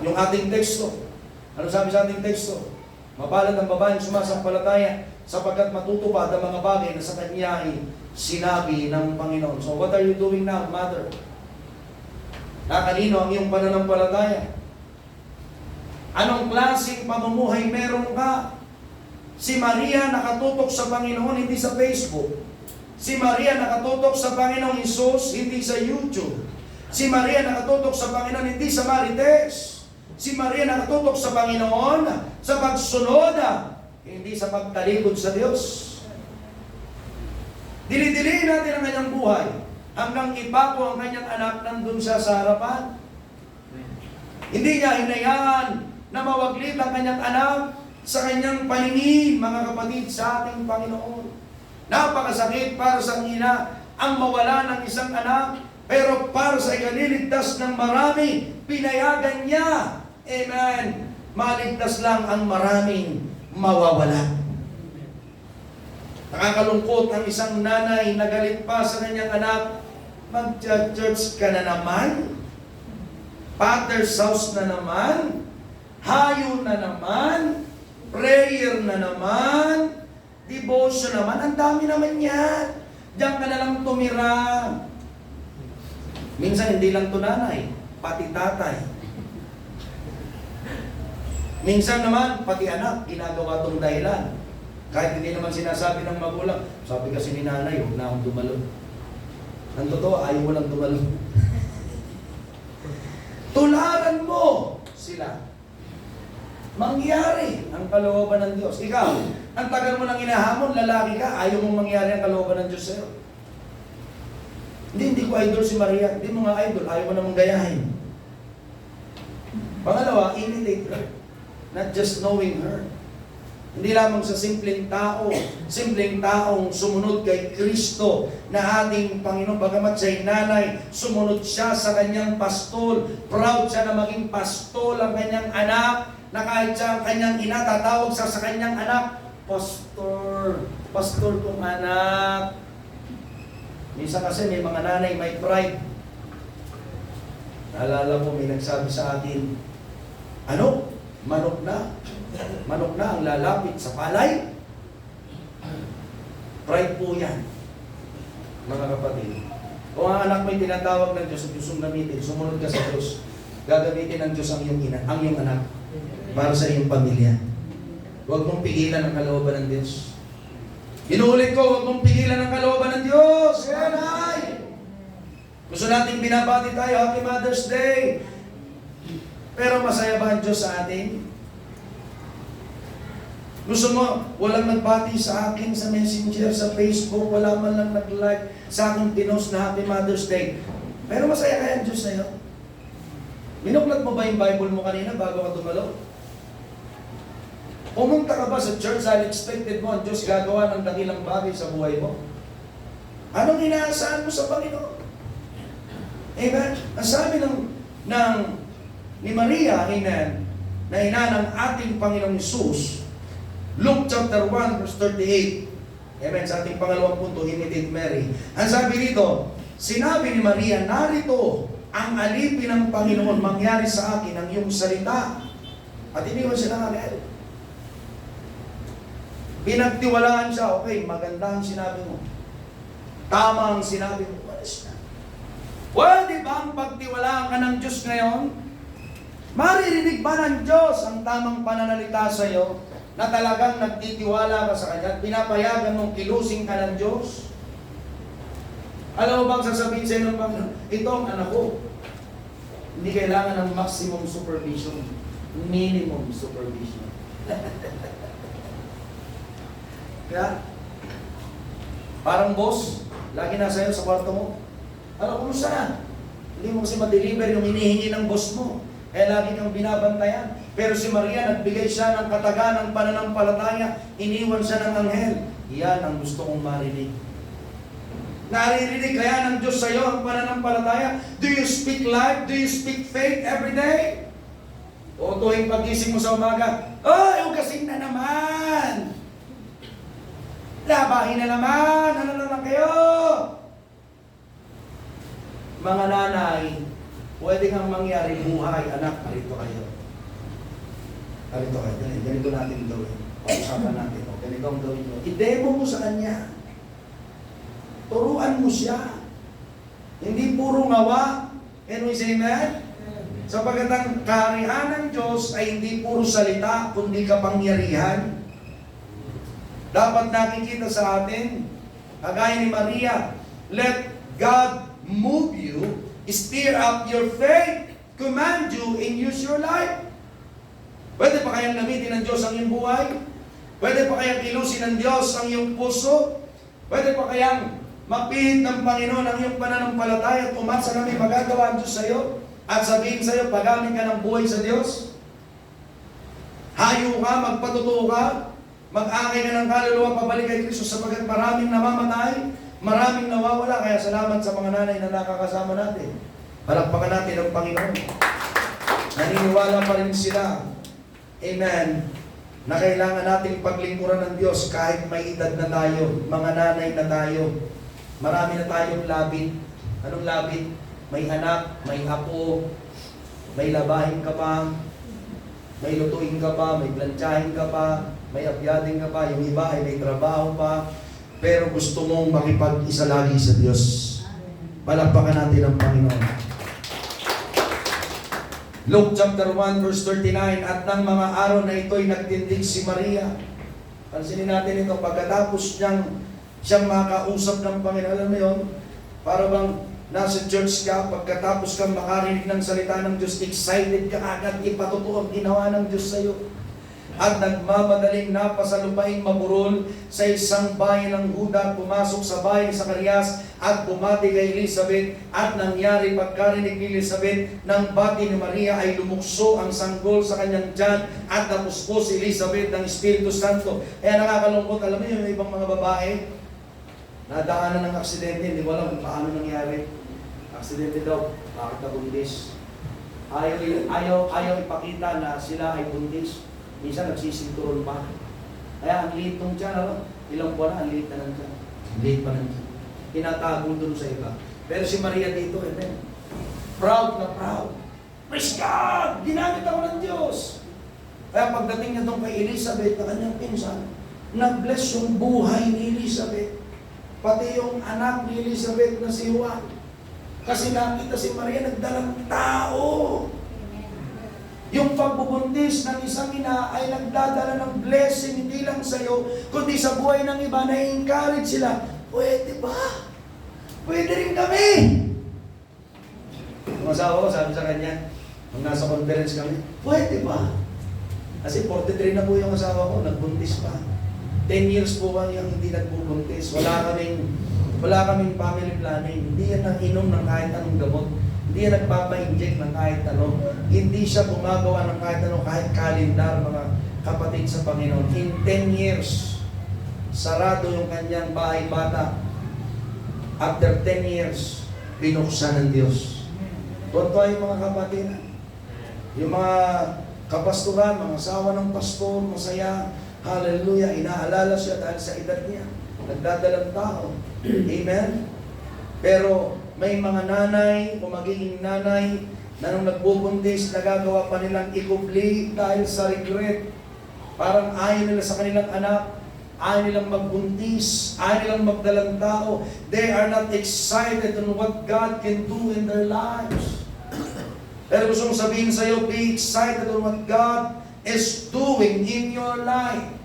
Yung ating teksto. Ano sabi sa ating teksto? Mapalad ang babaeng sumasampalataya sapagkat matutupad ang mga bagay na sa kanya ay sinabi ng Panginoon. So what are you doing now, mother? Kanino ang iyong pananampalataya? Anong klaseng pamumuhay meron ka? Si Maria nakatutok sa Panginoon, hindi sa Facebook. Si Maria nakatutok sa Panginoong Hesus, hindi sa YouTube. Si Maria nakatutok sa Panginoon, hindi sa Marites. Si Maria nakatutok sa Panginoon sa pagsunod, hindi sa pagtalikod sa Diyos. Dili-dili natin ang kanyang buhay hanggang ipako ang kanyang anak nandun siya sa harapan. Hindi niya hinayaan na mawaglit ang kanyang anak sa kanyang paningin, mga kapatid, sa ating Panginoon. Napakasakit para sa ina ang mawala ng isang anak, pero para sa ikaliligtas ng marami, pinayagan niya. Amen. Maligtas lang ang maraming mawawala. Nakakalungkot ang isang nanay na galit pa sa kanyang anak. Mag-church ka na naman? Father's house na naman? Hayo na naman? Prayer na naman? Devotion naman? Ang dami naman yan. Diyan ka na lang tumira. Minsan hindi lang to nanay, pati tatay. Minsan naman, pati anak, ginagawa tong dahilan. Kahit hindi naman sinasabi ng magulang, sabi kasi ni nanay, huwag na akong dumalo. Ang totoo, ayaw mo lang dumalo. Tularan mo sila. Mangyari ang kalooban ng Diyos. Ikaw, ang tagal mo nang inahamon, lalaki ka, ayaw mong mangyari ang kalooban ng Diyos sa'yo. Hindi ko idol si Maria. Hindi mo nga idol, ayaw mo namang gayahin. Pangalawa, imitate her. Not just knowing her. Hindi lamang sa simpleng taong sumunod kay Kristo na ating Panginoon. Bagamat siya'y nanay, sumunod siya sa kanyang pastol. Proud siya na maging pastol ang kanyang anak, na kahit siya ang kanyang ina, tatawag siya sa kanyang anak, Pastor, Pastor kong anak. Minsan kasi may mga nanay, may pride. Naalala ko, may nagsabi sa akin, ano? Manok na ang lalapit sa palay. Pride po yan, mga kapatid. Kung ang anak mo'y tinatawag ng Diyos, Diyos ang gamitin, sumunod ka sa Diyos, gagamitin ng Diyos ang iyong ina, ang iyong anak, para sa iyong pamilya. Huwag mong pigilan ang kalooban ng Diyos. Inuulit ko, huwag mong pigilan ang kalooban ng Diyos. Yan ay! Gusto natin binabati tayo, Happy Mother's Day. Pero masaya ba ang Diyos sa atin? Gusto mo, walang nagbati sa akin sa Messenger, sa Facebook, wala man lang nag-like sa aking pinost na Happy Mother's Day. Pero masaya kaya ang Diyos sa'yo? Minuklat mo ba yung Bible mo kanina bago ka dumalo? Pumunta ka ba sa church dahil expected mo ang Diyos gagawa ng dakilang bagay sa buhay mo? Anong inaasahan mo sa Panginoon? Amen? Ang sabi ni Maria, amen, na ina ng ating Panginoong Hesus, Luke chapter 1 verse 38. Amen. Sa ating pangalawang punto, imitate Mary. Ang sabi dito, sinabi ni Maria, narito ang alipin ng Panginoon, mangyari sa akin ang iyong salita. At iniwan siya ng agad. Pinagtiwalaan siya, okay, maganda ang sinabi mo. Tama ang sinabi mo. Walis na. Pwede ba ang pagtiwalaan ka ng Diyos ngayon? Maririnig ba ng Diyos ang tamang pananalita sa iyo na talagang nagtitiwala ka sa Kanya at pinapayagan mong kilusing ka ng Diyos? Alam mo bang sasabihin sa iyo ng Panginoon, ito ang anak ko. Hindi kailangan ng maximum supervision. Minimum supervision. Kaya, parang boss, Lagi nasa iyo sa kwarto mo. Ano, kumusta na? Hindi mo kasi ma-deliver yung hinihingi ng boss mo. Kaya lagi kang binabantayan. Pero si Maria, nagbigay siya ng kataga ng pananampalataya. Iniwan siya ng anghel. Yan ang gusto kong marinig. Naririnig kaya ng Diyos sa iyo ang pananampalataya? Do you speak life? Do you speak faith every day? O tuwing pagising mo sa umaga, ay, ugasin na naman! Labahin na naman! Ano na lang kayo? Mga nanay, pwede kang mangyari buhay, anak, narito kayo. Narito kayo, ganito natin gawin. Pag-usapan natin, o, ganito ang gawin mo. I-demo mo sa kanya. Turuan mo siya. Hindi puro ngawa. Can we say amen? Sapagat ang kaharian ng Diyos ay hindi puro salita, kundi kapangyarihan. Dapat nakikita sa atin, kagaya ni Maria, let God move you, stir up your faith, command you, and use your life. Pwede pa kayang gamitin ng Diyos ang iyong buhay? Pwede pa kayang ilusin ng Diyos ang iyong puso? Pwede pa kayang mapihit ng Panginoon ang iyong pananampalataya at umasa na may magagawa ang Diyos sa iyo? At sabihin sa iyo, pagamit ka ng buhay sa Diyos? Hayo ka, magpatutuo ka, mag-akay ka ng kaluluwa pabalik kay Kristo sapagat maraming namamatay, maraming nawawala. Kaya salamat sa mga nanay na nakakasama natin. Palakpakan natin ang Panginoon. Naniniwala pa rin sila, amen, na kailangan nating paglingkuran ng Diyos kahit may edad na tayo, mga nanay na tayo. Marami na tayong labit. Anong labit? May anak, may apo, may labahin ka pa, may lutuin ka pa, may plantsahin ka pa, may abyading ka pa, yung iba ay may trabaho pa, pero gusto mong makipag-isa lagi sa Diyos. Palakpakan natin ang Panginoon. Luke chapter 1 verse 39, at ng mga araw na ito'y nagtindig si Maria. Pansinin natin ito, pagkatapos siyang makausap ng Panginoon. Alam mo yun, para bang nasa church ka, pagkatapos kang makarinig ng salita ng Diyos, excited ka agad, ipatutuo ang ginawa ng Diyos sa iyo. At nagmamadaling napasalupaing maburol sa isang bayan ng Huda, pumasok sa bayan sa Sakarias at bumati kay Elizabeth. At nangyari pagkarinig ni Elizabeth ng bati ni Maria ay lumukso ang sanggol sa kanyang tiyan at napuspos si Elizabeth ng Espiritu Santo. Kaya nakakalungkot, alam mo yung ibang mga babae, nadaanan ng aksidente, hindi ko alam kung paano nangyari. Aksidente daw, bakit nabundis? Ayaw ipakita na sila ay bundis. Minsan nagsisinturon pa. Kaya ang liit nung tiyan, ilang buwan na, ang liit na ng tiyan. Liit pa ng tiyan. Tinatago dun sa iba. Pero si Maria dito, amen. Proud na proud. Praise God! Ginamit ako ng Diyos. Kaya pagdating niya doon kay Elizabeth, na kanyang pinsan, nag-bless yung buhay ni Elizabeth. Pati yung anak ni Elizabeth na si Juan. Kasi nakita si Maria nagdalang tao. Yung pagbubuntis ng isang ina ay nagdadala ng blessing hindi lang sa iyo, kundi sa buhay ng iba. Na-encourage sila. Pwede ba? Pwede rin kami. Yung asawa ko, sabi sa kanya, nung nasa conference kami, pwede ba? Kasi 43 na po yung asawa ko, nagbuntis pa. 10 years po kami ang hindi nagbubuntis. Wala kaming family planning. Hindi yan inom ng kahit anong gamot. Hindi yan nagpapa-inject ng kahit ano. Hindi siya gumagawa ng kahit ano, kahit kalendar, mga kapatid sa Panginoon. In 10 years, sarado yung kanyang bahay bata. After 10 years, binuksan ng Diyos. Tuntua yung mga kapatid. Yung mga kapasturan, mga asawa ng pastor, masaya. Hallelujah, inaalala siya dahil sa edad niya. Nagdadalang tao. Amen? Pero may mga nanay o magiging nanay na nung nagbubuntis, nagagawa pa nilang ikubli dahil sa regret. Parang ayaw nila sa kanilang anak, ayaw nilang magbuntis, ayaw nilang magdalang tao. They are not excited on what God can do in their lives. Pero gusto kong sabihin sa iyo, be excited on what God is doing in your life.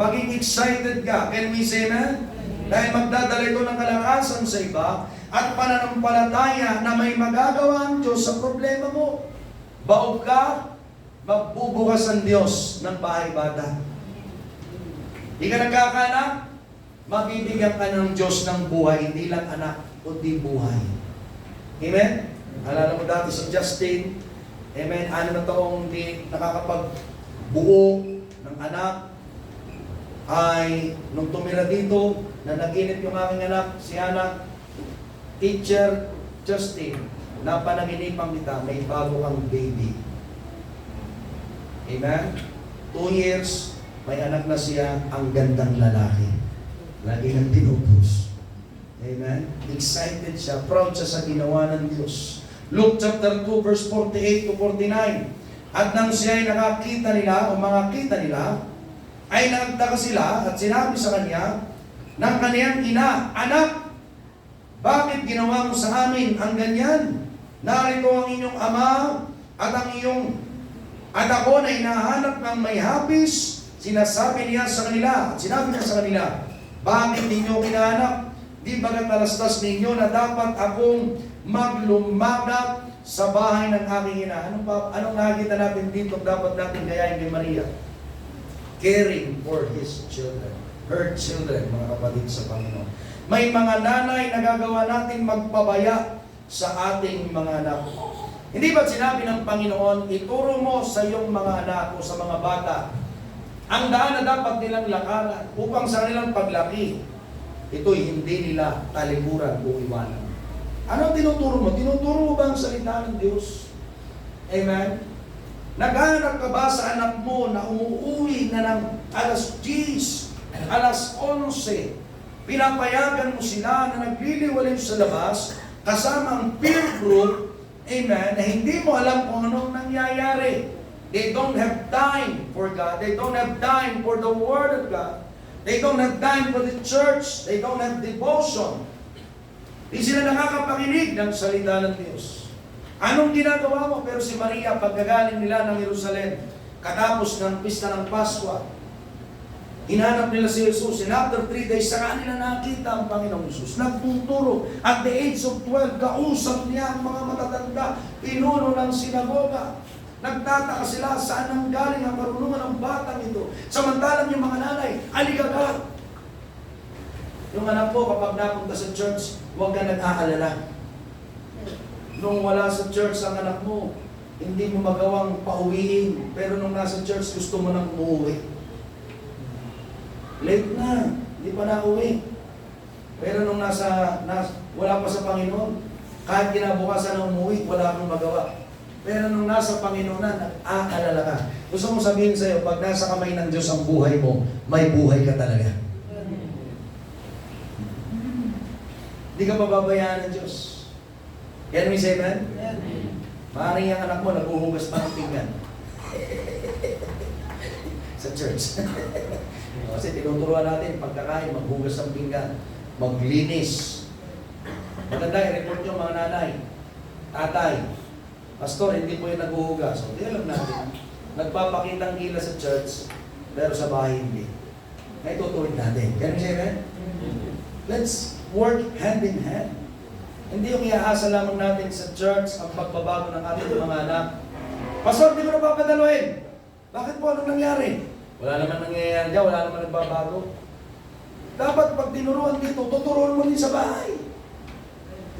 Maging excited ka. Can we say amen? Dahil magdadala ito ng kalakasan sa iba at pananampalataya na may magagawa ang Diyos sa problema mo. Baog ka, magbubukas ang Diyos ng bahay bata. Di ka nagkakanak, mabibigyan ka ng Diyos ng buhay, hindi lang anak, kundi buhay. Amen? Alala mo dati si Justin, amen, 6 na taong hindi nakakapagbuo ng anak, ay nung tumira dito, na naginip yung aking anak, si anak, Teacher Justin, napanaginipan kita, may bago kang baby. Amen? 2 years, may anak na siya, ang gandang lalaki. Lagi nang pinupus. Amen? Excited siya, proud siya sa ginawa ng Diyos. Luke chapter 2, verse 48 to 49. At nang siya ay nakakita nila, o makakita nila, ay nagtaka sila at sinabi sa kanya ng kaniyang ina, Anak, bakit ginawa mo sa amin ang ganyan? Narito ang inyong ama at ako na hinahanap ng may hapis. Sinasabi niya sa kanila, at sinabi niya sa kanila, bakit ninyo hinahanap? Di bagat talastas ninyo na dapat akong maglumagat sa bahay ng aking ina? Anong nakikita natin dito dapat natin gayahin kay Maria? Caring for his children, her children, mga kapatid sa Panginoon. May mga nanay na gagawa natin magpabaya sa ating mga anak. Hindi ba sinabi ng Panginoon, ituro mo sa iyong mga anak o sa mga bata ang daan na dapat nilang lakaran upang sa kanilang paglaki, ito'y hindi nila talikuran o iwanan. Ano tinuturo mo? Tinuturo mo ba ang salita ng Diyos? Amen? Naghanap ka ba sa anak mo na umuuwi na ng alas 10, alas 11, pinapayagan mo sila na nagliliwalay sa labas, kasama ang peer group, amen, na hindi mo alam kung anong nangyayari. They don't have time for God. They don't have time for the Word of God. They don't have time for the church. They don't have devotion. Di sila nakakapakinig ng salita ng Diyos. Anong ginagawa mo? Pero si Maria, pagkagaling nila ng Jerusalem, katapos ng pista ng Pasko, hinanap nila si Jesus. And after 3 days, saka nila nakita ang Panginoong Jesus. Nagtuturo. At the age of 12, kausap niya ang mga matatanda, pinuno ng sinagoga. Nagtataka sila saan ang galing ang karunungan ng batang ito. Samantalang yung mga nanay, aligaga. Yung anak ko, kapag napunta sa church, huwag ka nag-aalala. Nung wala sa church ang anak mo, hindi mo magawang pauwiin. Pero nung nasa church, gusto mo nang umuwi. Late na, hindi pa na-uwi. Pero nung wala pa sa Panginoon, kahit kinabukasan na umuwi, wala kang magawa. Pero nung nasa Panginoon na, nag-aalala ka. Gusto kong sabihin sa iyo, pag nasa kamay ng Diyos ang buhay mo, may buhay ka talaga. Hindi ka pababayaan ng Diyos. Can we say amen? Maaaring yung anak mo, naghuhugas pa ng pinggan. Sa church. Kasi tinuturuan natin, pagkakain, maghugas ng pinggan, maglinis. Maganda, i-report nyo mga nanay, tatay, pastor, hindi po yung naghuhugas. So, hindi alam natin. Nagpapakitang gila sa church, pero sa bahay hindi. May tutuwid natin. Can we say amen? Let's work hand in hand. Hindi yung iaasa lamang natin sa church ang pagbabago ng ating mga anak. Pastor, di ko na papadaluin. Bakit po? Anong nangyari? Wala naman nangyayari dyan, wala naman nagbabago. Dapat pag tinuruan dito, tuturuan mo din sa bahay.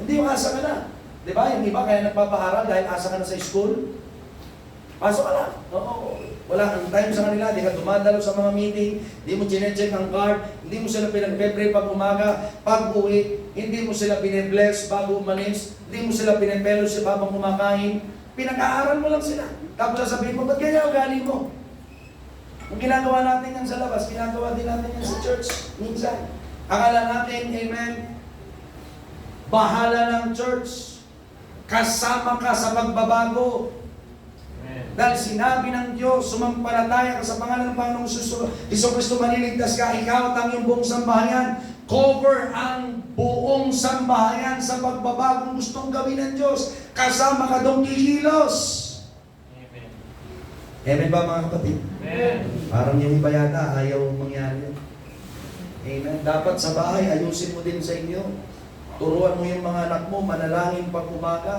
Hindi yung asa ka na. Di ba? Yung iba kaya nagpapaaral dahil asa ka na sa school. Pasok ka na. Oo. Wala kang time sa kanila, di ka dumadalo sa mga meeting, di mo chinecheck ang card, hindi mo sila pinagpe-pray pag umaga, pag uwi, hindi mo sila pine-bless bago umalis, hindi mo sila pine-fellowship habang kumakain. Pinag-aaral mo lang sila. Tapos sasabihin mo, ba't ganyan ugali mo? Kung ginagawa natin yan sa labas, ginagawa din natin yan sa church minsan. Akala natin, amen, bahala ng church. Kasama ka sa pagbabago. Dahil sinabi ng Diyos, sumampalataya ka sa pangalan ng Panginoong Jesucristo, maliligtas ka, ikaw at ang iyong buong sambahayan. Cover ang buong sambahayan sa pagbabagong gustong gawin ng Diyos. Kasama ka doon kikilos. Amen. Amen ba mga kapatid? Amen. Parang yung iba yata, ayaw mangyari yun. Amen. Dapat sa bahay, ayusin mo din sa inyo. Turuan mo yung mga anak mo, manalangin pag umaga.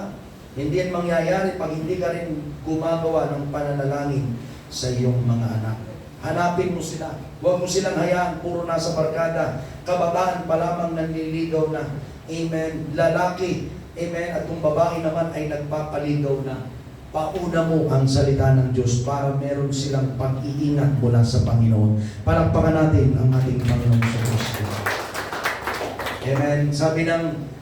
Hindi yan mangyayari pag hindi ka rin gumagawa ng pananalangin sa iyong mga anak. Hanapin mo sila. Huwag mo silang hayaan puro nasa barkada. Kabataan pa lamang nanliligaw na. Amen. Lalaki. Amen. At kung babae naman ay nagpapaligaw na. Pauna mo ang salita ng Diyos para meron silang pag-iingat mula sa Panginoon. Palakpakan natin ang ating Panginoon sa Kristo. Amen.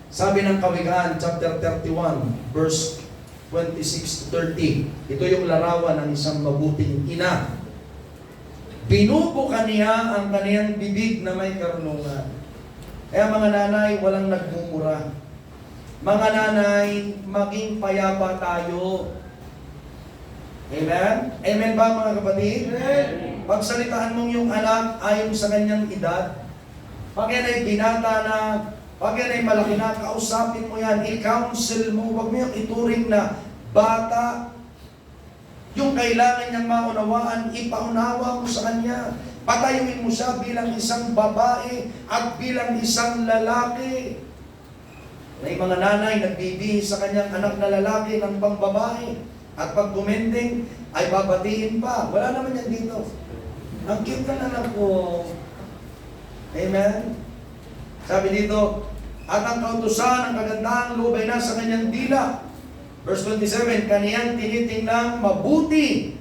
Sabi ng Kawikaan, chapter 31, verse 26 to 30. Ito yung larawan ng isang mabuting ina. Binubuka niya ang kaniyang bibig na may karunungan. Kaya mga nanay, walang nagmumura. Mga nanay, maging payapa tayo. Amen? Amen ba mga kapatid? Amen. Pagsalitaan mong yung anak ayon sa kanyang edad, pag yan ay binata na, pag yan ay malaki na, kausapin mo yan, i-counsel mo, huwag mo yung ituring na bata. Yung kailangan niyang maunawaan, ipaunawa mo sa kanya. Patayuin mo siya bilang isang babae at bilang isang lalaki. May mga nanay nagbibihis sa kanyang anak na lalaki ng pangbabae. At pag gumending, ay babatiin pa. Wala naman yan dito. Ang cute ng anak ko. Amen? Sabi dito, at ang kautusan ng kagandahang loob ay nasa kanyang dila. Verse 27, kaniyang tinitingnang mabuti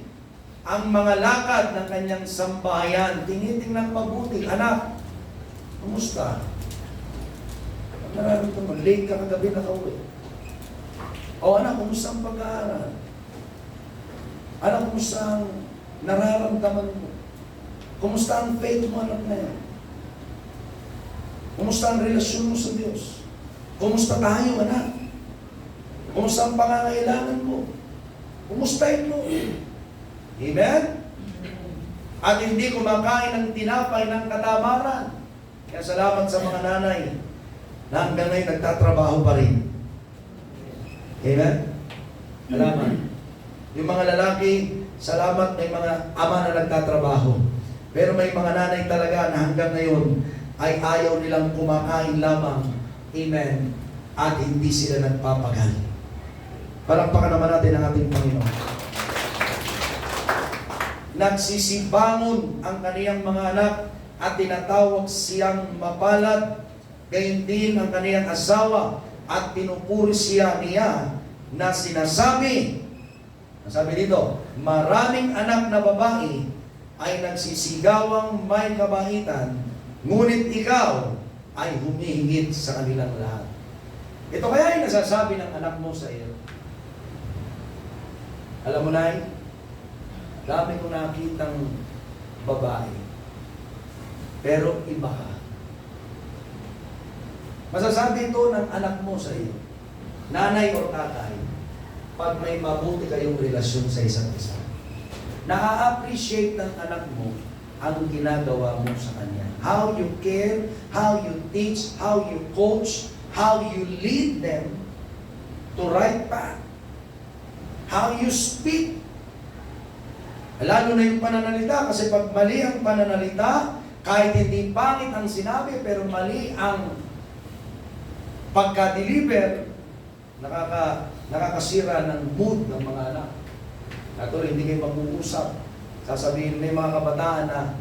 ang mga lakad ng kanyang sambahayan. Tinitingnang mabuti. Anak, kumusta? Nararamdaman mo, late ka kagabi na kauwi. O anak, kumusta ang pag-aaral? Anak, kumusta ang nararamdaman mo? Kumusta ang faith mo, anak na yan? Kumusta ang relasyon mo sa Diyos? Kumusta tayo, anak? Kumusta ang pangangailangan mo? Kumustahin mo? Amen? At hindi kumakain ng tinapay ng katamaran. Kaya salamat sa mga nanay na hanggang ngayon nagtatrabaho pa rin. Amen? Salamat. Yung mga lalaki, salamat may mga ama na nagtatrabaho. Pero may mga nanay talaga na hanggang ngayon ay ayaw nilang kumakain lamang. Amen. At hindi sila nagpapagal. Palakpakan naman natin ang ating Panginoon. Nagsisibangon ang kaniyang mga anak at tinatawag siyang mapalad. Gayon din ang kaniyang asawa at pinupuri siya niya na sinasabi, sabi dito, maraming anak na babae ay nagsisigawang may kabaitan, ngunit ikaw ay humihigit sa kanilang lahat. Ito kaya ay nasasabi ng anak mo sa iyo. Alam mo na, dami ko nakitang babae, pero iba ka. Masasabi ito ng anak mo sa iyo, nanay o tatay, pag may mabuti kayong relasyon sa isa't isa. Na-appreciate ng anak mo ang ginagawa mo sa kanya. How you care, how you teach, how you coach, how you lead them to right path. How you speak. Lalo na yung pananalita, kasi pag mali ang pananalita, kahit hindi pangit ang sinabi, pero mali ang pagka-deliver, nakakasira ng mood ng mga anak. Natuloy, hindi kayo mag-uusap. Sasabihin, may mga kabataan na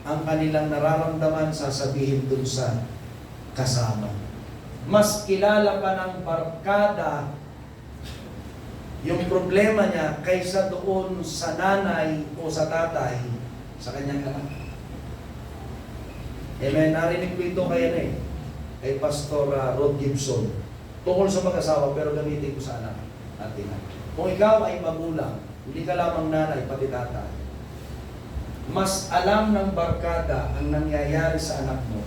ang kanilang nararamdaman sasabihin dun sa kasama. Mas kilala pa ng barkada yung problema niya kaysa doon sa nanay o sa tatay sa kanyang anak. Amen. Narinig ko ito kay Pastor Rod Gibson. Tungkol sa mag-asawa, pero gamitin ko sa anak natin. Kung ikaw ay magulang, hindi ka lamang nanay, pati tatay, mas alam ng barkada ang nangyayari sa anak mo,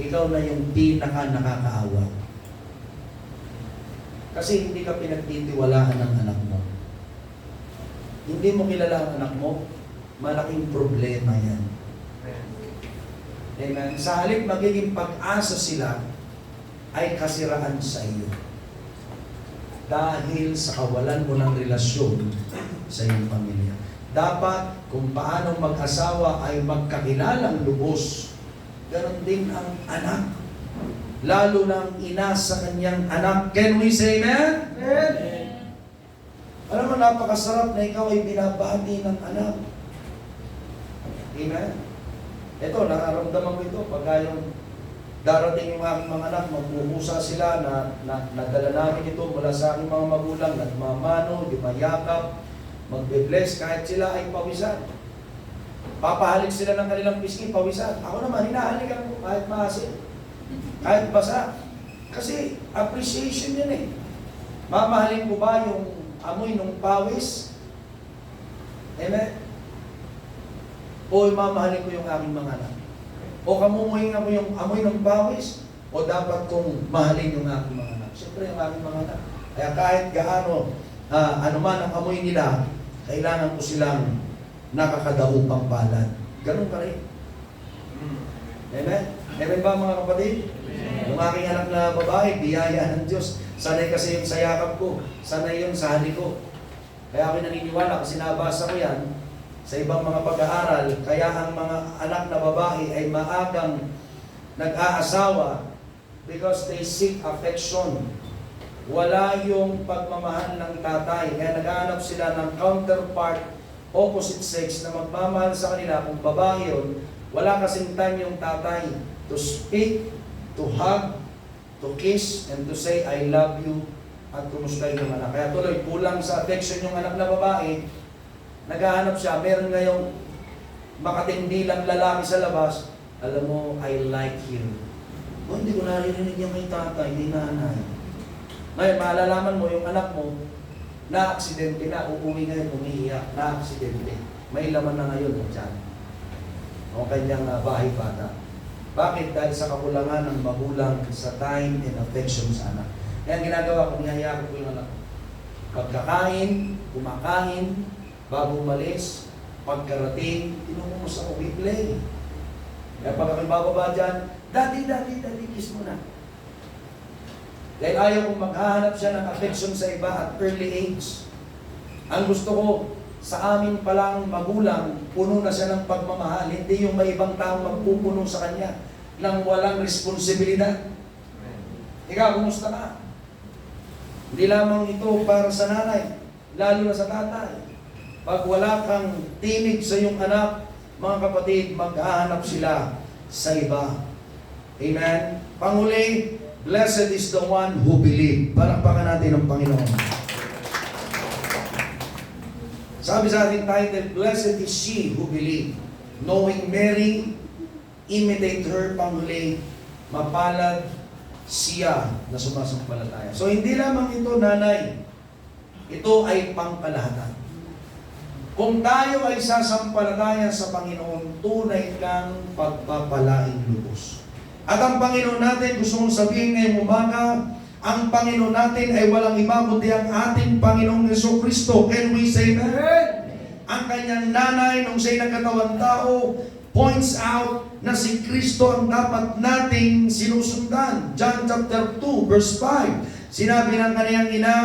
ikaw na yung nakakaawa. Kasi hindi ka pinagtitiwalaan ng anak mo. Hindi mo kilala ang anak mo, malaking problema yan. Amen. Sa halip magiging pag-asa sila, ay kasiraan sa iyo. Dahil sa kawalan mo ng relasyon sa iyong pamilya. Dapat kung paano mag-asawa ay magkakilalang lubos. Ganon din ang anak. Lalo ng ina sa kanyang anak. Can we say amen? Amen. Alam mo, napakasarap na ikaw ay binabati ng anak. Amen? Ito, nararamdaman ko ito pagka yung darating yung aking mga anak, magpupusa sila na nadala namin ito mula sa aking mga magulang, nagmamano, yumayakap, magbe-bless kahit sila ay pawisan. Papahalik sila ng kanilang pisngi, pawisan. Ako naman, hinahalikan ko kahit maasin, kahit basa. Kasi appreciation yan eh. Mamahalin ko ba yung amoy ng pawis? Amen? O mamahalin ko yung aking mga anak? O kamumoy mo yung amoy ng pawis? O dapat kong mahalin yung aking mga anak? Siyempre yung aking mga anak. Kaya kahit gaano, ano man ang amoy nila, kailangan ko silang nakakadaupang palad. Ganun pa rin. Amen? Amen ba mga kapatid? Yung aking anak na babae, biyaya ng Diyos. Sanay kasi yung sa yakap ko. Sanay yung sa halik ko. Kaya ako naniniwala kasi nabasa ko yan sa ibang mga pag-aaral. Kaya ang mga anak na babae ay maagang nag-aasawa because they seek affection. Wala yung pagmamahal ng tatay. Kaya naghahanap sila ng counterpart, opposite sex, na magmamahal sa kanila. Kung babae yun, wala kasing time yung tatay to speak, to hug, to kiss, and to say, I love you, at kumusta yung anak. Kaya tuloy, kulang sa affection yung anak na babae, naghahanap siya, meron ngayong makatindi lang lalaki sa labas, alam mo, I like you. O, hindi ko naririnig niya may tatay, may nanay. Ngayon, maalalaman mo, yung anak mo, na-aksidente na, uuwi ngayon, umiiyak, na-aksidente. May laman na ngayon, dyan. O kanyang bahay bata. Bakit? Dahil sa kakulangan ng magulang sa time and affection sa anak. Kaya ang ginagawa ko, niyayakap ko yung anak ko. Pagkakain, kumakain, bago umalis, pagkarating, tinumumusta ko, we play. Kaya pag ako'y bababa dyan, daddy, kiss mo na. Dahil ayaw kong maghahanap siya ng affection sa iba at early age. Ang gusto ko, sa amin palang magulang, puno na siya ng pagmamahal. Hindi yung may ibang taong magpupuno sa kanya ng walang responsibilidad. Ikaw, kumusta ka? Hindi lamang ito para sa nanay, lalo na sa tatay. Pag wala kang tinig sa iyong anak, mga kapatid, maghahanap sila sa iba. Amen? Panguli, blessed is the one who believe. Palakpakan natin ang Panginoon. Sabi sa ating title, blessed is she who believe. Knowing Mary, imitate her, panghuli, mapalad siya na sumasampalataya. So hindi lamang ito, nanay, ito ay pangkalahatan. Kung tayo ay sasampalataya sa Panginoon, tunay kang pagpapalaing lubos. At ang Panginoon natin, gusto kong sabihin ngayong umaga, ang Panginoon natin ay walang iba kundi ang ating Panginoong Jesucristo. Can we say that? Ang kanyang nanay, nung siya'y nagkatawang tao, points out na si Kristo ang dapat nating sinusundan. John chapter 2, verse 5. Sinabi ng kaniyang ina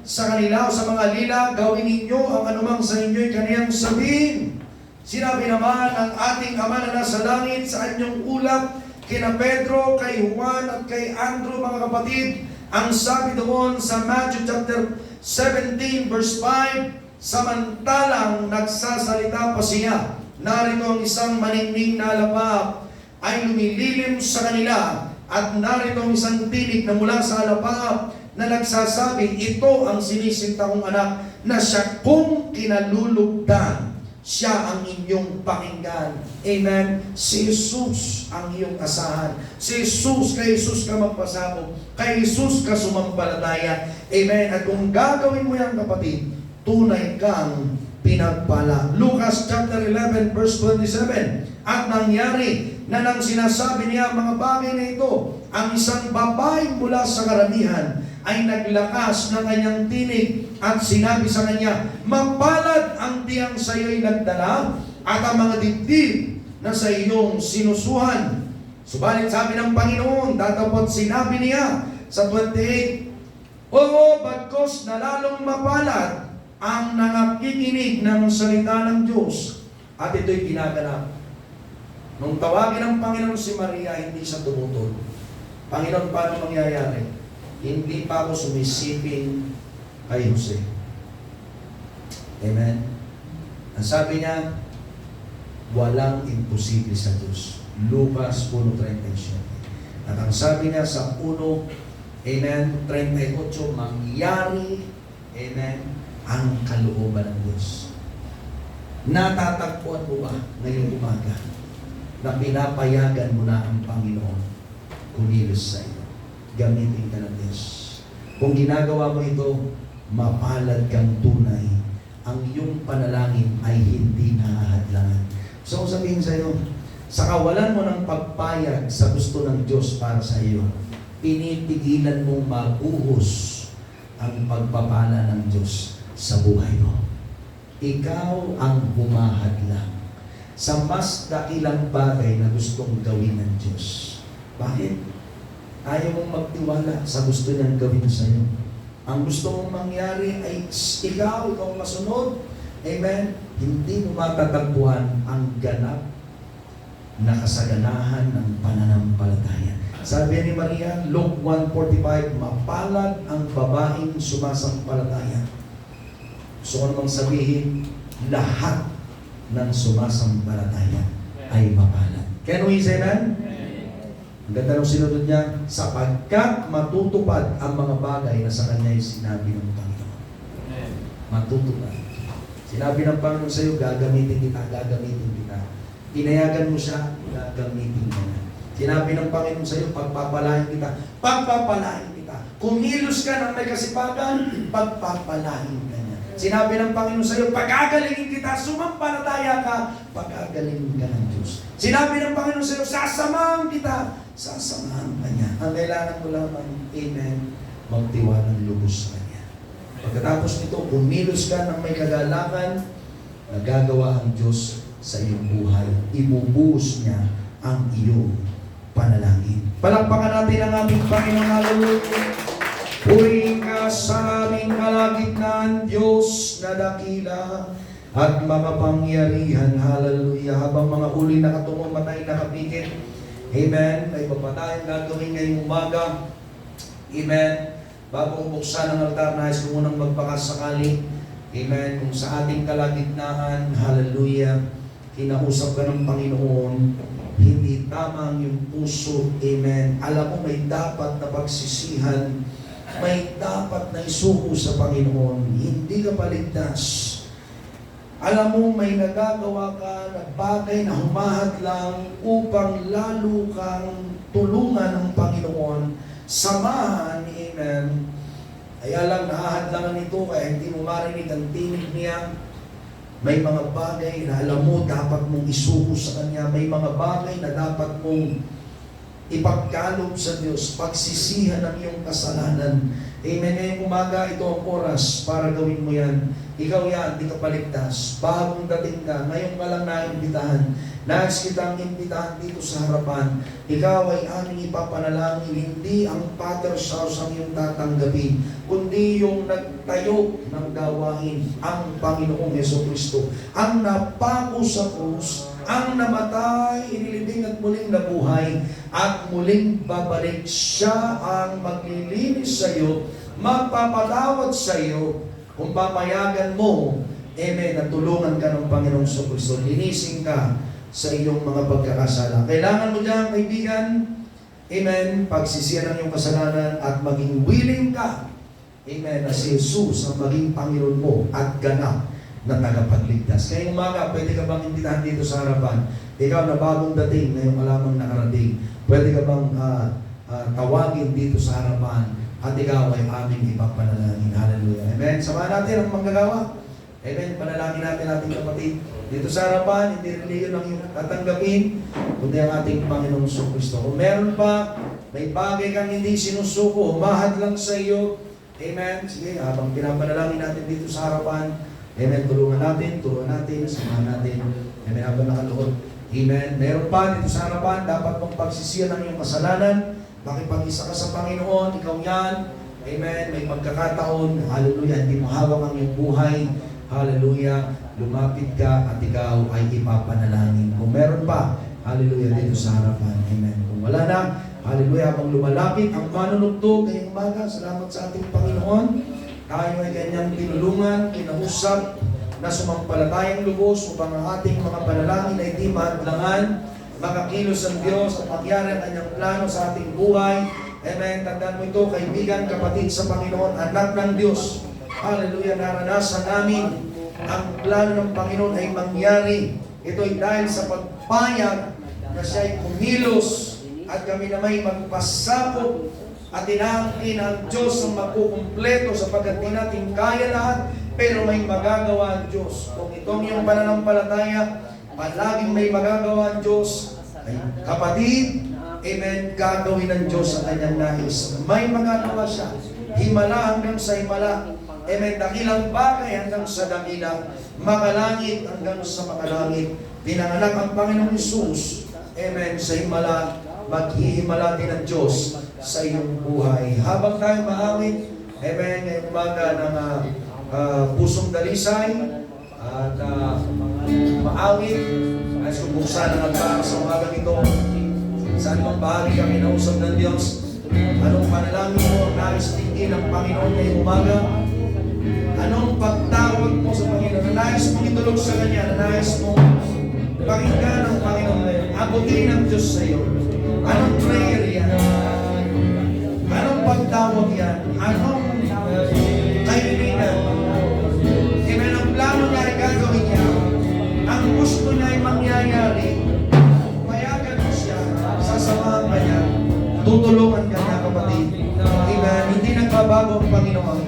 sa kanila o sa mga lila, gawin ninyo ang anumang sa inyo'y kaniyang sabihin. Sinabi naman ng ating Ama na nasa langit sa kanyang ulap, kina Pedro, kay Juan at kay Andrew, mga kapatid, ang sabi doon sa Matthew chapter 17 verse 5, samantalang nagsasalita pa siya, narito ang isang maningning na alapap ay lumililim sa kanila, at narito ang isang tinig na mula sa alapap na nagsasabi, ito ang sinisinta kong anak na siya kong kinalulugdan. Siya ang inyong pakinggan. Amen? Si Jesus ang iyong asahan. Si Jesus, kay Jesus ka magpasakop. Kay Jesus ka sumampalataya. Amen? At kung gagawin mo yan, kapatid, tunay kang pinagpala. Lucas chapter 11 verse 27. At nangyari na nang sinasabi niya mga bagay na ito, ang isang babae mula sa karamihan ay naglakas ng kanyang tinig at sinabi sa kanya, mapalad ang tiyang sa iyo'y nagdala at ang mga dibdib na sa iyong sinusuhan. Subalit sabi ng Panginoon, datapot sinabi niya sa 28, oo, bagkos na lalong mapalad ang nangakikinig ng salita ng Diyos. At ito'y ginaganap. Nung tawagin ng Panginoon si Maria, hindi siya tumutol. Panginoon, paano mangyayari? Hindi pa ako sumisiping kay Jose. Amen? Ang sabi niya, walang imposible sa Diyos. Lucas 1:37. At ang sabi niya sa 1, amen, 38, mangyari, amen, ang kalooban ng Diyos. Natatagpuan mo ba ngayong umaga na pinapayagan mo na ang Panginoon kumilos sa iyo? Gamitin ka ng Diyos. Kung ginagawa mo ito, mapalad kang tunay. Ang iyong panalangin ay hindi nahahadlangan. So, sabihin sa iyo, sa kawalan mo ng pagpayag sa gusto ng Diyos para sa iyo, pinipigilan mong mabuhos ang pagpapala ng Diyos sa buhay mo. Ikaw ang humahadlang sa mas dakilang bagay na gustong gawin ng Diyos. Bakit? Ayaw mong magtiwala sa gusto niyang gawin sa iyo. Ang gusto mong mangyari ay ikaw ang masunod. Amen? Hindi mo matatagpuan ang ganap na kasaganahan ng pananampalataya. Sabi ni Maria, Luke 1:45, mapalad ang babaeng sumasampalataya. Gusto ko namang sabihin, lahat ng sumasampalataya ay mapalad. Can we say that? Ang ganda ng sinunod niya, sapagkat matutupad ang mga bagay na sa kanya ay sinabi ng Panginoon. Matutupad. Sinabi ng Panginoon sa iyo, gagamitin kita, gagamitin kita. Pinayagan mo siya, gagamitin mo na. Sinabi ng Panginoon sa iyo, pagpapalain kita, pagpapalain kita. Kumilos ka ng may kasipagan, pagpapalain ka niya. Sinabi ng Panginoon sa iyo, pagagalingin kita, sumampalataya ka, pagagalingin ka ng Diyos. Sinabi ng Panginoon sa iyo, sasamahan kita, sasamahan ka niya. Ang kailangan mo lamang, amen, magtiwalang lubos sa Kanya. Pagkatapos nito, kumilos ka ng may kagalakan, nagagawa ang Diyos sa iyong buhay. Ibubuhos niya ang iyong panalangin. Palakpakan natin ang aming Panginoon. Hallelujah. Purihin ka sa aming kalagitnaan, Diyos na dakila at makapangyarihan. Hallelujah. Habang mga uli nakatungo, matay nakapikit. Amen. May iba pa tayong gagawin ngayong umaga. Amen. Bago buksan ang altar, nais ko munang magpakasakali. Amen. Kung sa ating kalagitnaan, hallelujah, kinausap ka ng Panginoon, hindi tamang yung puso. Amen. Alam mo, may dapat na pagsisihan, may dapat na isuko sa Panginoon. Hindi ka paligtas. Alam mo, may nagagawa ka na bagay na humahadlang upang lalo kang tulungan ng Panginoon. Samahan, amen. Kaya lang, nahahadlangan ito kaya hindi mo marinig ang tinig niya. May mga bagay na alam mo, dapat mong isuko sa Kanya. May mga bagay na dapat mong ipagkaloob sa Diyos. Pagsisihan ng iyong kasalanan. Amen. Ngayong umaga, ito ang oras para gawin mo yan. Ikaw yan, di ka paligtas. Bagong dating ka, ngayon ka lang naimbitahan. Nais kitang imbitahan dito sa harapan. Ikaw ay aming ipapanalangin. Hindi ang Father's house ang iyong tatanggapin, kundi yung nagtayo ng gawain, ang Panginoong Jesucristo. Ang napako sa krus, ang namatay, inilibing at muling nabuhay, at muling babalik. Siya ang maglilinis sa iyo, magpapatawad sa iyo, kung papayagan mo, amen, na tulungan ka ng Panginoong Jesucristo. Linisin ka sa iyong mga pagkakasala. Kailangan mo dyan, kaibigan, amen, pagsisiyan ng iyong kasalanan at maging willing ka, amen, na si Jesus ang maging Panginoon mo at ganap na tagapagligtas. Ngayong umaga, pwede ka bang imbitahan dito sa harapan? Ikaw na bagong dating, ngayong alamang nakarating, pwede ka bang tawagin dito sa harapan at ikaw ay aming ipapanalangin. Hallelujah. Amen. Samahan natin ang manggagawa. Amen. Panalangin natin ating kapatid. Dito sa harapan, hindi reliyon ang iyong tatanggapin, kundi ang ating Panginoong Jesucristo. Kung meron pa, may bagay kang hindi sinusuko, humahad lang sa iyo. Amen. Sige, habang pinapanalangin natin dito sa harapan, amen, tulungan natin, samahan natin. Amen, habang nakaluhod. Amen. Meron pa dito sa harapan, dapat mong pagsisiyan ng iyong kasalanan, makipag-isa ka sa Panginoon, ikaw yan. Amen. May pagkakataon, hallelujah, hindi mo hawak ang iyong buhay. Hallelujah. Lumapit ka at ikaw ay ipapanalangin. Kung meron pa, hallelujah, dito sa harapan. Amen. Kung wala na, hallelujah, habang lumalapit ang manunugtog ngayong umaga, salamat sa ating Panginoon. Tayo ay kanyang tinulungan, kinausap, na sumampalatayang lubos upang ang ating mga panalangin ay di maadlangan, makakilos ang Diyos at magyari ang kanyang plano sa ating buhay. Amen. Tandaan mo ito, kaibigan, kapatid sa Panginoon, anak ng Diyos. Hallelujah. Naranasan namin ang plano ng Panginoon ay mangyari. Ito ay dahil sa pagpayag na siya ay kumilos at kami na may magpasakop at inaangkin ang Diyos ang magkukumpleto sapagkat di natin kaya lahat, pero may magagawa ang Diyos. Kung itong iyong pananampalataya, palaging may magagawa ang Diyos, ay kapatid, amen, gagawin ng Diyos ang kanyang nais. May magagawa siya. Himala hanggang sa himala. Amen, dakilang bagay hanggang sa dakila. Makalangit hanggang sa makalangit. Pinanganak ang Panginoong Hesus, amen, sa himala. Maghihimala din ang Diyos sa iyong buhay. Habang tayo maawit, amen, ngayong umaga ng pusong dalisay at maawit ay subuksan ang altar sa umaga ito. Saan mang bahagi kami nausap ng Diyos? Anong panalangin mo nais tingin ng Panginoon ngayong umaga? Anong pagtawag mo sa Panginoon? Nais mong itulog sa Kanya, nais mong pakinggan ng Panginoon ngayon. Abutin ang Diyos sa iyo. Anong prayer yan? Anong pagtawag yan? Anong kaibigan? Amen, ang plano niya ay gagawin niya. Ang gusto niya ay mangyayari. Payagan mo siya. Sasamahan ka niya. Tutulungan ka niya, kapatid. Amen. Hindi nagbabago ang Panginoon.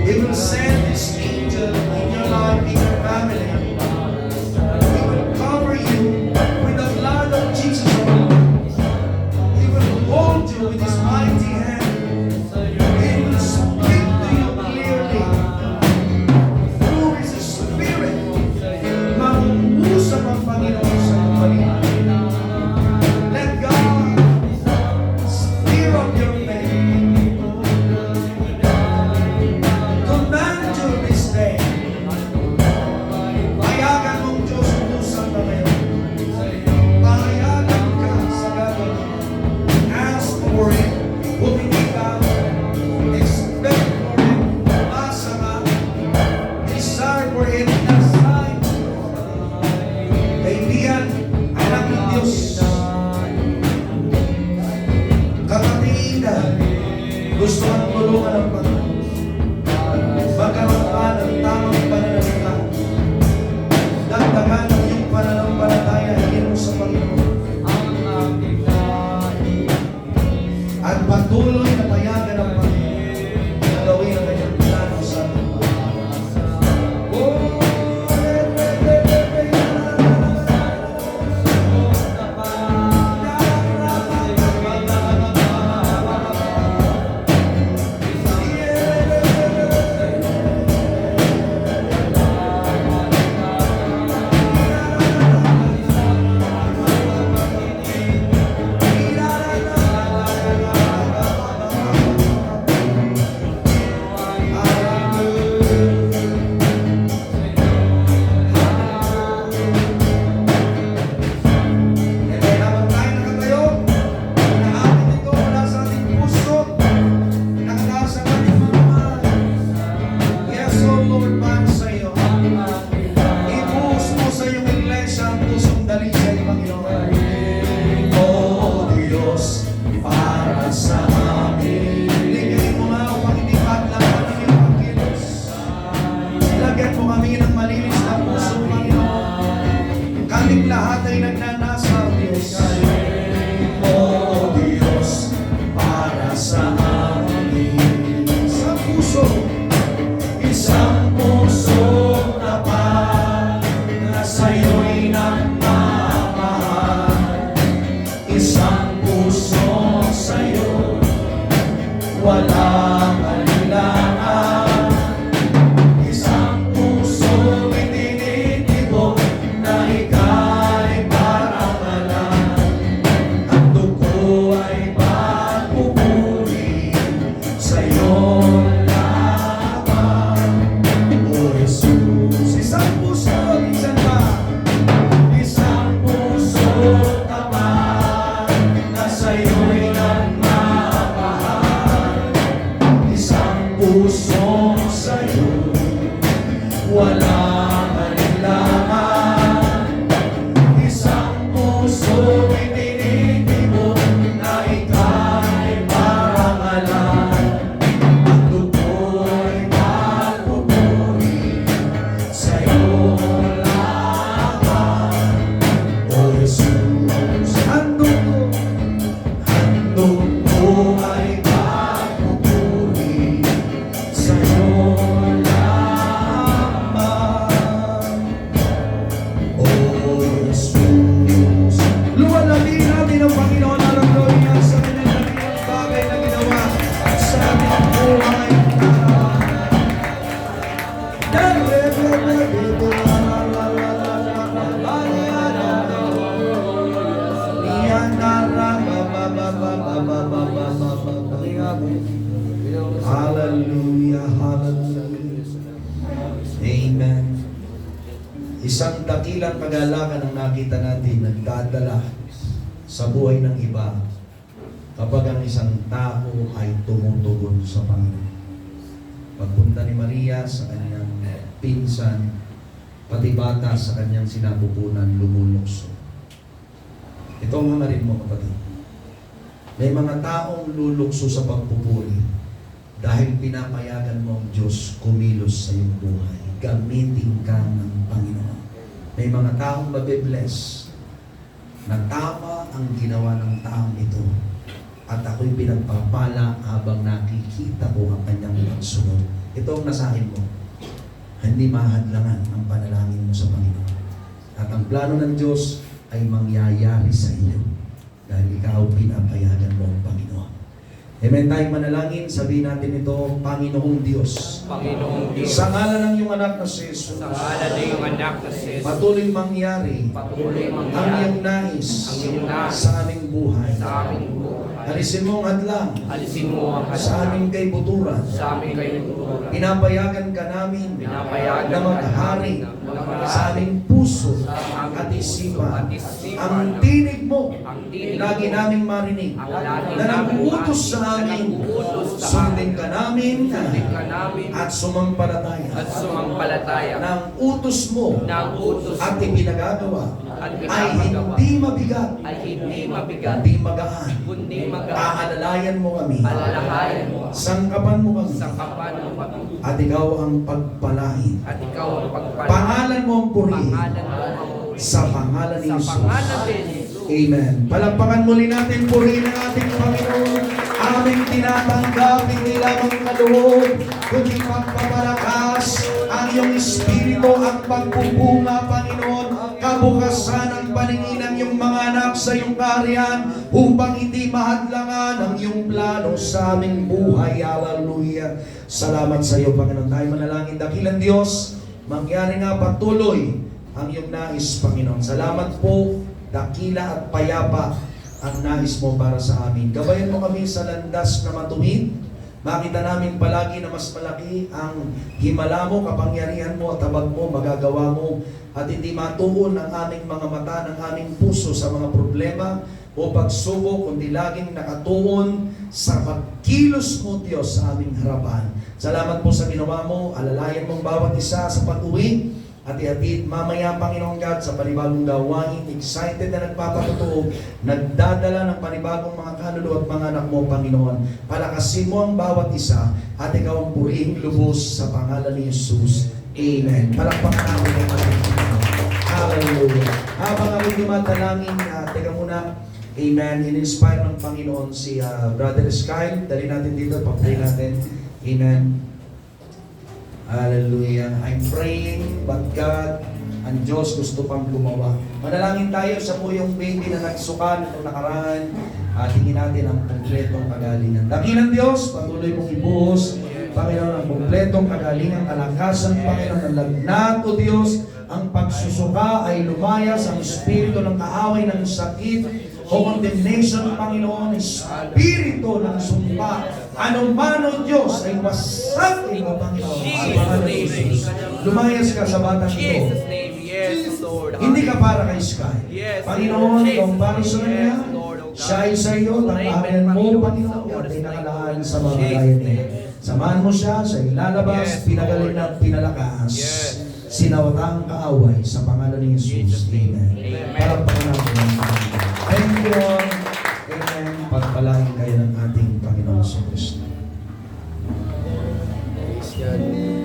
He will send His angel in your life, in your family. He will cover you with the blood of Jesus. He will hold you with His mighty hand. He will speak to you clearly. Through His Spirit, mag-usap ang Panginoon sa iyong balikan. Let God stir up your faith. Command you this day. Payagan mong Diyos utusan ka ngayon. Payagan ka sa gagawin. Ask for it. Humingi ka. Expect for it. Umasa ka. Desire for it. Nasay. Kaibigan, anak ng Diyos. Kapatida, gusto kang tulungan ng Panginoon. Magkaroon ka ng tamang pananalita. Dagdagan ang iyong pananampalataya, hingin mo sa Panginoon. At patuloy na payagan ng Panginoon na gawin ang kanyang plano sa ating buhay. Habang tayo nakatayo, inaawit ito mula sa ating puso, nakataas ang ating mga mahal. Yes, O Lord, para sa iyo. Ibuhos mo sa iyong iglesia ang pusong dalisay, Panginoon. O Diyos, para sa amin. Ligayin mo nga upang hindi patlapan ang iyong pagkilos. Lagyan mo kami ng malinis na puso, Panginoon. Kaming lahat ay nagnanasa, Diyos. O Diyos, para sa amin. Sa puso, isang puso tapat na sa'yo'y nagmamahal. Isang puso sa'yo, walang alinlangan. Isang puso itinitibok na ika'y para walang alinlangan. Isang puso itinitibok na ika'y parangalan. Ang lupo'y magpupuri sa'yo lamang, O Jesus. Handog ko ay magpupuri sa'yo lamang, O Jesus. Luwalhati natin ang Panginoon ng gloria sa kanyang bagay na ginawa sa ating buhay. Hallelujah, hallelujah. Amen. Isang dakilang kagalakan ang nakita natin nagdadala sa buhay ng iba kapag ang isang tao ay tumutugon sa Panginoon. Pagpunta ni Maria sa kanyang pinsan, pati bata sa kanyang sinapupunan, lumulukso. Ito ang hangarin mo, kapatid. May mga taong lulukso sa pagpupuri dahil pinapayagan mo ang Diyos kumilos sa iyong buhay. Gamitin ka ng Panginoon. May mga taong mabibless na tama ang ginawa ng taong ito at ako'y pinagpapala habang nakikita ko ang kanyang pagsunod. Ito ang nasahin mo. Hindi mahadlangan ang panalangin mo sa Panginoon. At ang plano ng Diyos ay mangyayari sa iyo dahil ikaw pinapayagan mo ang Panginoon. Amen. Tayong manalangin, sabihin natin ito, Panginoong Diyos. Panginoong Diyos, Sa ngalan ng iyong anak na si Jesus, sa ngalan ng iyong anak na si Jesus, patuloy mangyari patuloy ang mangyari iyong nais ang iyong nais sa aming buhay. sa aming buhay. Alisin mo ang hadlang Alisin mo ang sa aming kaibuturan. sa aming kaibuturan. Pinapayagan ka namin Pinapayagan na maghari sa aming puso at isipan. Ang tinig mo, lagi naming marinig, na nag-uutos sa amin, sundin ka namin at sumampalataya at sumampalataya na ang utos mo na ang utos at ipinagagawa at ay pinapagawa hindi mabigat, ay hindi mabigat, hindi magaan. kundi magaan. Aalalayan mo kami, Alalahayan mo, sangkapan mo kami, sangkapan mo kami, at ikaw ang pagpalain. at ikaw ang pagpala. Pangalan mo ang purihin Pangalan mo ang sa pangalan ni sa Jesus. pangalan ni Jesus. Amen. Palakpakan muli natin, purihin ang ating Panginoon. Aming tinatanggap, hindi lamang kaloob, kundi pagpapalakas ang iyong Espiritu, ang pagpupuna, Panginoon, kabukasan ang paningin ng iyong mga anak sa iyong kaharian upang hindi mahadlangan ang iyong plano sa aming buhay. Hallelujah. Salamat sa iyo, Panginoon. Tayo manalangin, dakilang Diyos, mangyari nga patuloy ang iyong nais, Panginoon. Salamat po, dakila at payapa ang nais mo para sa amin. Gabayan mo kami sa landas na matuwid. Makita namin palagi na mas malaki ang himala mo, kapangyarihan mo, tabag mo, magagawa mo, at hindi matuon ang aming mga mata, ng aming puso sa mga problema o pagsubok, kundi laging nakatuon sa pagkilos mo, Diyos, sa aming harapan. Salamat po sa ginawa mo. Alalayan mong bawat isa sa pag-uwi at ihatid mamaya, Panginoon God, sa panibagong gawain. Excited na nagpapatutuo, nagdadala ng panibagong mga kaluluwa at mga anak mo, Panginoon. Palakasin mo ang bawat isa at ikaw ang purihing lubos sa pangalan ni Jesus. Amen. Palakpakan natin ang Panginoon. Hallelujah. Habang kami dumatalangin, teka muna. Amen. In-inspire ng Panginoon si Brother Sky. Dali natin dito, pag-pray natin. Amen. Hallelujah. I'm praying, but God, ang Diyos gusto pang gumawa. Manalangin tayo sa po yung baby na nagsukan itong nakaraan. Tingin natin ang kompletong kagalingan. Dakilang Diyos, patuloy mong ibuhos, Panginoon, ang kompletong kagalingan, kalakasan, Panginoon, ang lagnat, O Diyos, ang pagsusuka ay lumayas, ang espiritu ng kaaway ng sakit, o condemnation, Panginoon, espiritu ng sumpa, anuman, O Diyos, ay wasakin mo, Panginoon, sa pangalan ni Jesus. Lumayas ka sa batang ito. Yes, Lord. Hindi ka para kay Sky. Yes, Panginoon, Lord. kung para sa kanya, Yes, Lord, oh God. siya ay sa iyo, tanggahan mo, Panginoon, at ay nakalaan sa mga gaya niya. Samahan mo siya sa ilalabas, Yes, pinagaling Lord. na pinalakas. Yes. Sinawatang kaaway sa pangalan ni Jesus. Amen. Amen. Palakpakan natin ang Panginoon. Thank you, Lord. Amen. Pagpalain kayo ng ating Panginoon sa Kristo. Praise God.